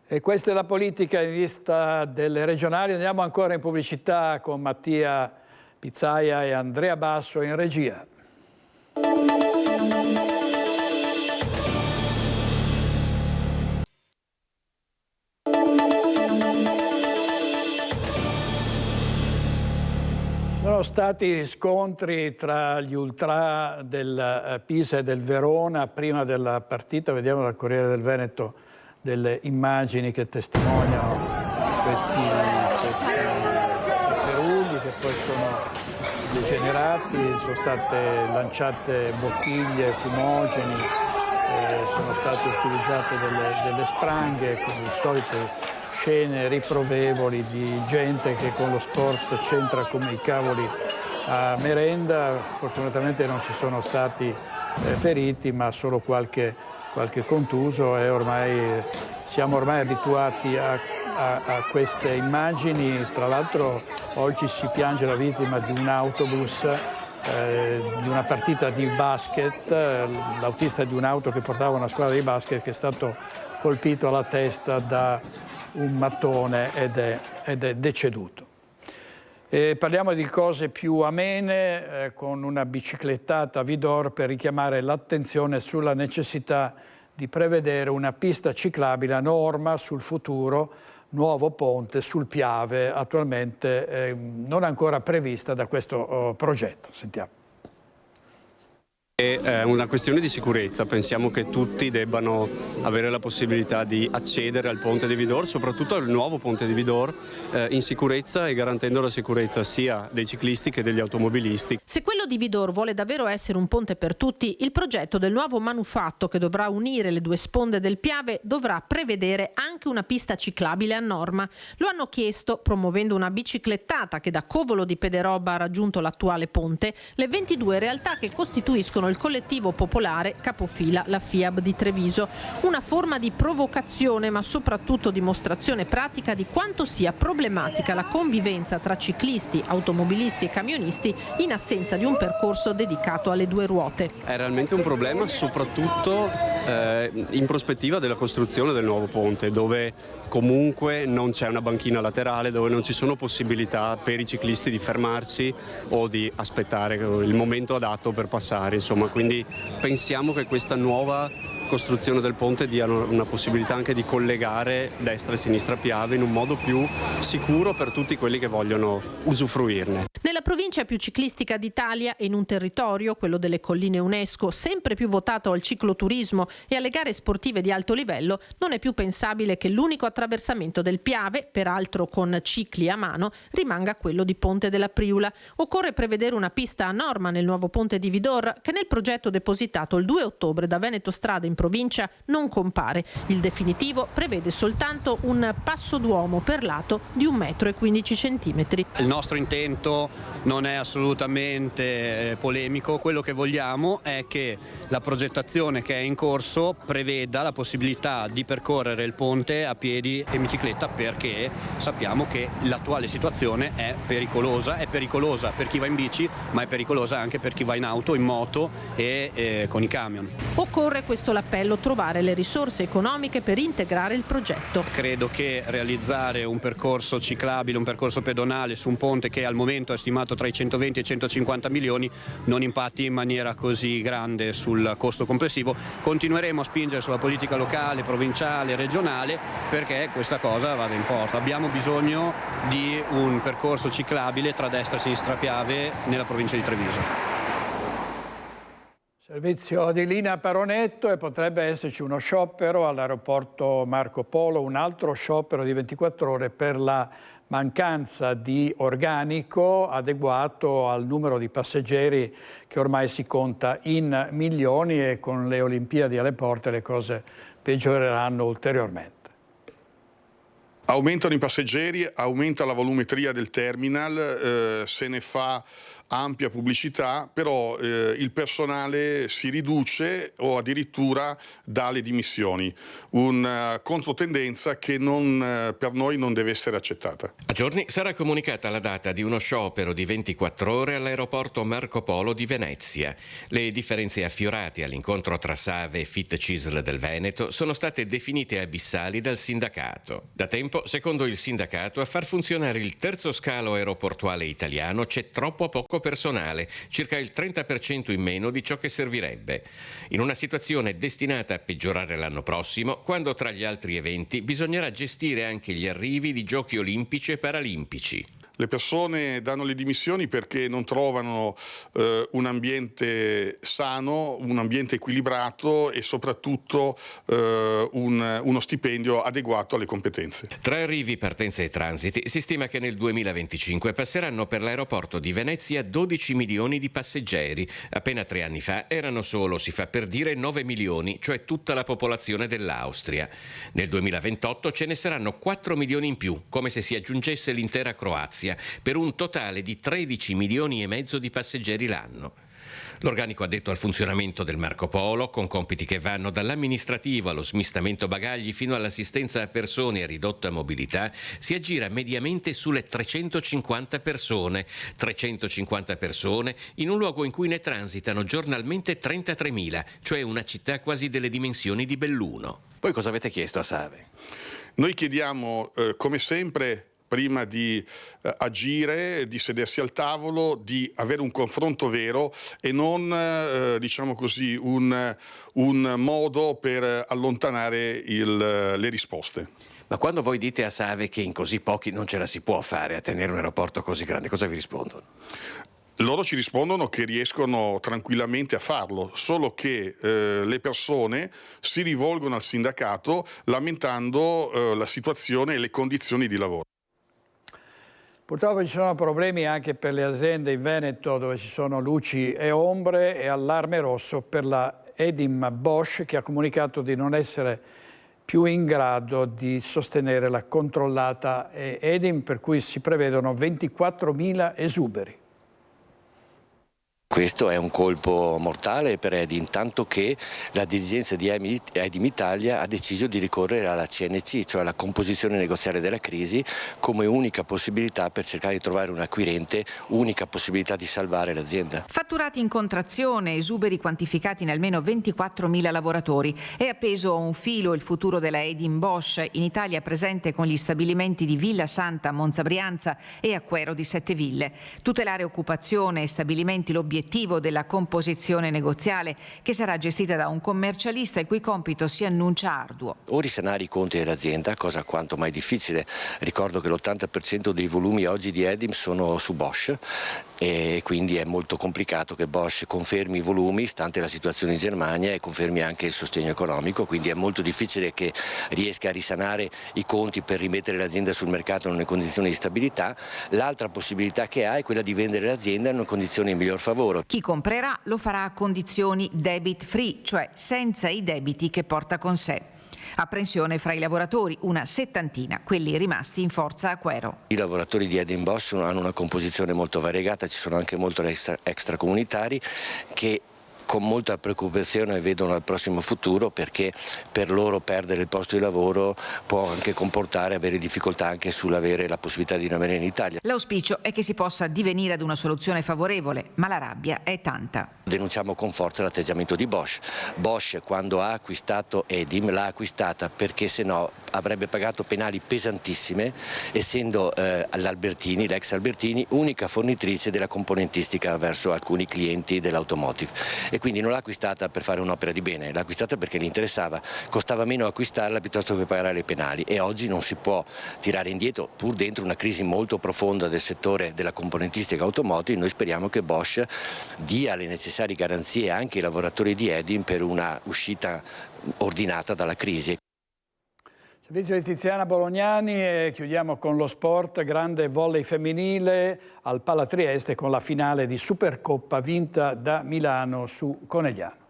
E questa è la politica in vista delle regionali. Andiamo ancora in pubblicità con Mattia Pizzaia e Andrea Basso in regia. Sono stati scontri tra gli ultra del Pisa e del Verona prima della partita. Vediamo dal Corriere del Veneto delle immagini che testimoniano questi ferugli che poi sono degenerati. Sono state lanciate bottiglie fumogeni, sono state utilizzate delle spranghe, con le solite scene riprovevoli di gente che con lo sport c'entra come i cavoli a merenda. Fortunatamente non ci sono stati feriti, ma solo qualche contuso, e siamo ormai abituati a queste immagini. Tra l'altro oggi si piange la vittima di un autobus di una partita di basket, l'autista di un'auto che portava una squadra di basket, che è stato colpito alla testa da un mattone ed è deceduto. Parliamo di cose più amene, con una biciclettata a Vidor per richiamare l'attenzione sulla necessità di prevedere una pista ciclabile a norma sul futuro nuovo ponte sul Piave, attualmente non ancora prevista da questo progetto. Sentiamo. È una questione di sicurezza, pensiamo che tutti debbano avere la possibilità di accedere al ponte di Vidor, soprattutto al nuovo ponte di Vidor, in sicurezza e garantendo la sicurezza sia dei ciclisti che degli automobilisti. Se quello di Vidor vuole davvero essere un ponte per tutti, il progetto del nuovo manufatto che dovrà unire le due sponde del Piave dovrà prevedere anche una pista ciclabile a norma. Lo hanno chiesto promuovendo una biciclettata che da Covolo di Pederobba ha raggiunto l'attuale ponte le 22 realtà che costituiscono il collettivo popolare capofila la FIAB di Treviso. Una forma di provocazione, ma soprattutto dimostrazione pratica di quanto sia problematica la convivenza tra ciclisti, automobilisti e camionisti in assenza di un percorso dedicato alle due ruote. È realmente un problema, soprattutto in prospettiva della costruzione del nuovo ponte, dove comunque non c'è una banchina laterale, dove non ci sono possibilità per i ciclisti di fermarsi o di aspettare il momento adatto per passare, insomma. Quindi pensiamo che questa nuova costruzione del ponte dia una possibilità anche di collegare destra e sinistra Piave in un modo più sicuro per tutti quelli che vogliono usufruirne. Nella provincia più ciclistica d'Italia e in un territorio, quello delle colline UNESCO, sempre più votato al cicloturismo e alle gare sportive di alto livello, non è più pensabile che l'unico attraversamento del Piave, peraltro con cicli a mano, rimanga quello di Ponte della Priula. Occorre prevedere una pista a norma nel nuovo ponte di Vidor, che nel progetto depositato il 2 ottobre da Veneto Strada in provincia non compare. Il definitivo prevede soltanto un passo d'uomo per lato di 1,15 m. Il nostro intento non è assolutamente polemico, quello che vogliamo è che la progettazione che è in corso preveda la possibilità di percorrere il ponte a piedi e in bicicletta, perché sappiamo che l'attuale situazione è pericolosa per chi va in bici, ma è pericolosa anche per chi va in auto, in moto e con i camion. Occorre, questo l'appello, trovare le risorse economiche per integrare il progetto. Credo che realizzare un percorso ciclabile, un percorso pedonale su un ponte che al momento è stimato stimato tra i 120 e i 150 milioni, non impatti in maniera così grande sul costo complessivo. Continueremo a spingere sulla politica locale, provinciale, regionale, perché questa cosa vada in porto. Abbiamo bisogno di un percorso ciclabile tra destra e sinistra Piave nella provincia di Treviso. Servizio di linea Paronetto, e potrebbe esserci uno sciopero all'aeroporto Marco Polo, un altro sciopero di 24 ore per la mancanza di organico adeguato al numero di passeggeri che ormai si conta in milioni, e con le Olimpiadi alle porte le cose peggioreranno ulteriormente. Aumentano i passeggeri, aumenta la volumetria del terminal, se ne fa ampia pubblicità, però il personale si riduce o addirittura dà le dimissioni. Una controtendenza che per noi non deve essere accettata. A giorni sarà comunicata la data di uno sciopero di 24 ore all'aeroporto Marco Polo di Venezia. Le differenze affiorate all'incontro tra Save e FIT-CISL del Veneto sono state definite abissali dal sindacato. Da tempo, secondo il sindacato, a far funzionare il terzo scalo aeroportuale italiano c'è troppo poco personale, circa il 30% in meno di ciò che servirebbe. In una situazione destinata a peggiorare l'anno prossimo, quando tra gli altri eventi bisognerà gestire anche gli arrivi di giochi olimpici e paralimpici. Le persone danno le dimissioni perché non trovano un ambiente sano, un ambiente equilibrato e soprattutto uno stipendio adeguato alle competenze. Tra arrivi, partenze e transiti si stima che nel 2025 passeranno per l'aeroporto di Venezia 12 milioni di passeggeri. Appena 3 anni fa erano solo, si fa per dire, 9 milioni, cioè tutta la popolazione dell'Austria. Nel 2028 ce ne saranno 4 milioni in più, come se si aggiungesse l'intera Croazia, per un totale di 13 milioni e mezzo di passeggeri l'anno. L'organico addetto al funzionamento del Marco Polo, con compiti che vanno dall'amministrativo allo smistamento bagagli fino all'assistenza a persone a ridotta mobilità, si aggira mediamente sulle 350 persone. 350 persone in un luogo in cui ne transitano giornalmente 33.000, cioè una città quasi delle dimensioni di Belluno. Poi cosa avete chiesto a Save? Noi chiediamo, come sempre, prima di agire, di sedersi al tavolo, di avere un confronto vero e non, diciamo così, un modo per allontanare le risposte. Ma quando voi dite a Save che in così pochi non ce la si può fare a tenere un aeroporto così grande, cosa vi rispondono? Loro ci rispondono che riescono tranquillamente a farlo, solo che le persone si rivolgono al sindacato lamentando la situazione e le condizioni di lavoro. Purtroppo ci sono problemi anche per le aziende in Veneto, dove ci sono luci e ombre, e allarme rosso per la Edim Bosch, che ha comunicato di non essere più in grado di sostenere la controllata Edim, per cui si prevedono 24.000 esuberi. Questo è un colpo mortale per Edim, tanto che la dirigenza di Edim Italia ha deciso di ricorrere alla CNC, cioè alla composizione negoziale della crisi, come unica possibilità per cercare di trovare un acquirente, unica possibilità di salvare l'azienda. Fatturati in contrazione, esuberi quantificati in almeno 24.000 lavoratori. È appeso a un filo il futuro della Edim Bosch, in Italia presente con gli stabilimenti di Villa Santa, Monza Brianza e Acquero di Setteville. Tutelare occupazione e stabilimenti l'obiettivo della composizione negoziale, che sarà gestita da un commercialista il cui compito si annuncia arduo. O risanare i conti dell'azienda, cosa quanto mai difficile. Ricordo che l'80% dei volumi oggi di Edim sono su Bosch, e quindi è molto complicato che Bosch confermi i volumi, stante la situazione in Germania, e confermi anche il sostegno economico, quindi è molto difficile che riesca a risanare i conti per rimettere l'azienda sul mercato in una condizione di stabilità. L'altra possibilità che ha è quella di vendere l'azienda in una condizione di miglior favore. Chi comprerà lo farà a condizioni debit free, cioè senza i debiti che porta con sé. Apprensione fra i lavoratori, una settantina, quelli rimasti in forza a Quero. I lavoratori di Edim Bosch hanno una composizione molto variegata, ci sono anche molti extracomunitari che con molta preoccupazione vedono al prossimo futuro, perché per loro perdere il posto di lavoro può anche comportare avere difficoltà anche sull'avere la possibilità di rimanere in Italia. L'auspicio è che si possa divenire ad una soluzione favorevole, ma la rabbia è tanta. Denunciamo con forza l'atteggiamento di Bosch. Bosch, quando ha acquistato Edim, l'ha acquistata perché se no avrebbe pagato penali pesantissime, essendo l'Albertini, l'ex Albertini, unica fornitrice della componentistica verso alcuni clienti dell'automotive, e quindi non l'ha acquistata per fare un'opera di bene, l'ha acquistata perché gli interessava, costava meno acquistarla piuttosto che pagare le penali, e oggi non si può tirare indietro, pur dentro una crisi molto profonda del settore della componentistica automotive. Noi speriamo che Bosch dia le necessarie garanzie anche ai lavoratori di Edim per una uscita ordinata dalla crisi. Servizio di Tiziana Bolognani e chiudiamo con lo sport, grande volley femminile al Pala Trieste con la finale di Supercoppa vinta da Milano su Conegliano.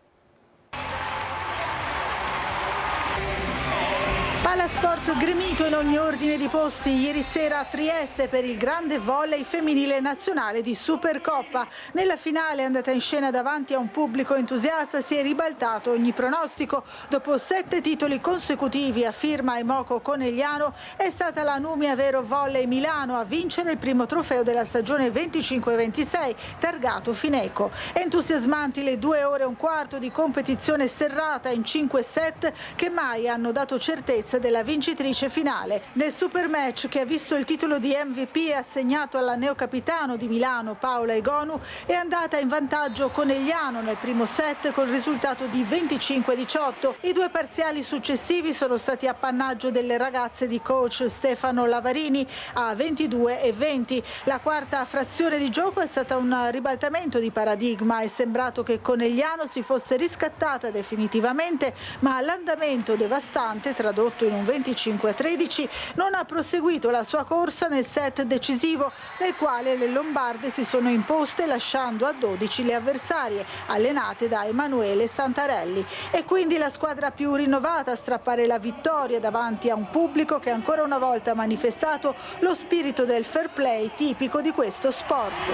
Palasport gremito in ogni ordine di posti ieri sera a Trieste per il grande volley femminile nazionale di Supercoppa. Nella finale, andata in scena davanti a un pubblico entusiasta, si è ribaltato ogni pronostico. Dopo 7 titoli consecutivi a firma Emoco Conegliano, è stata la Numia Vero Volley Milano a vincere il primo trofeo della stagione 25-26, targato Fineco. Entusiasmanti le 2 ore e un quarto di competizione serrata in 5 set che mai hanno dato certezza della vincitrice finale. Nel super match, che ha visto il titolo di MVP assegnato alla neocapitano di Milano Paola Egonu, è andata in vantaggio Conegliano nel primo set col risultato di 25-18. I 2 parziali successivi sono stati appannaggio delle ragazze di coach Stefano Lavarini a 22 e 20. La quarta frazione di gioco è stata un ribaltamento di paradigma. È sembrato che Conegliano si fosse riscattata definitivamente, ma l'andamento devastante tradotto in un 25-13 non ha proseguito la sua corsa nel set decisivo, nel quale le lombarde si sono imposte lasciando a 12 le avversarie, allenate da Emanuele Santarelli. E quindi la squadra più rinnovata a strappare la vittoria davanti a un pubblico che ancora una volta ha manifestato lo spirito del fair play tipico di questo sport.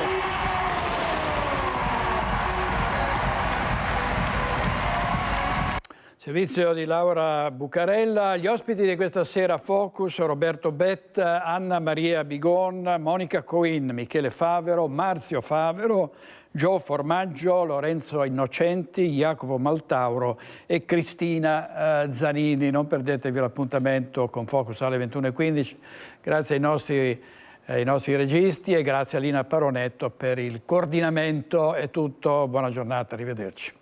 Servizio di Laura Bucarella. Gli ospiti di questa sera Focus: Roberto Betta, Anna Maria Bigon, Monica Coin, Michele Favero, Marzio Favero, Gio Formaggio, Lorenzo Innocenti, Jacopo Maltauro e Cristina Zanini. Non perdetevi l'appuntamento con Focus alle 21:15. Grazie ai nostri registi e grazie a Lina Paronetto per il coordinamento. È tutto, buona giornata, arrivederci.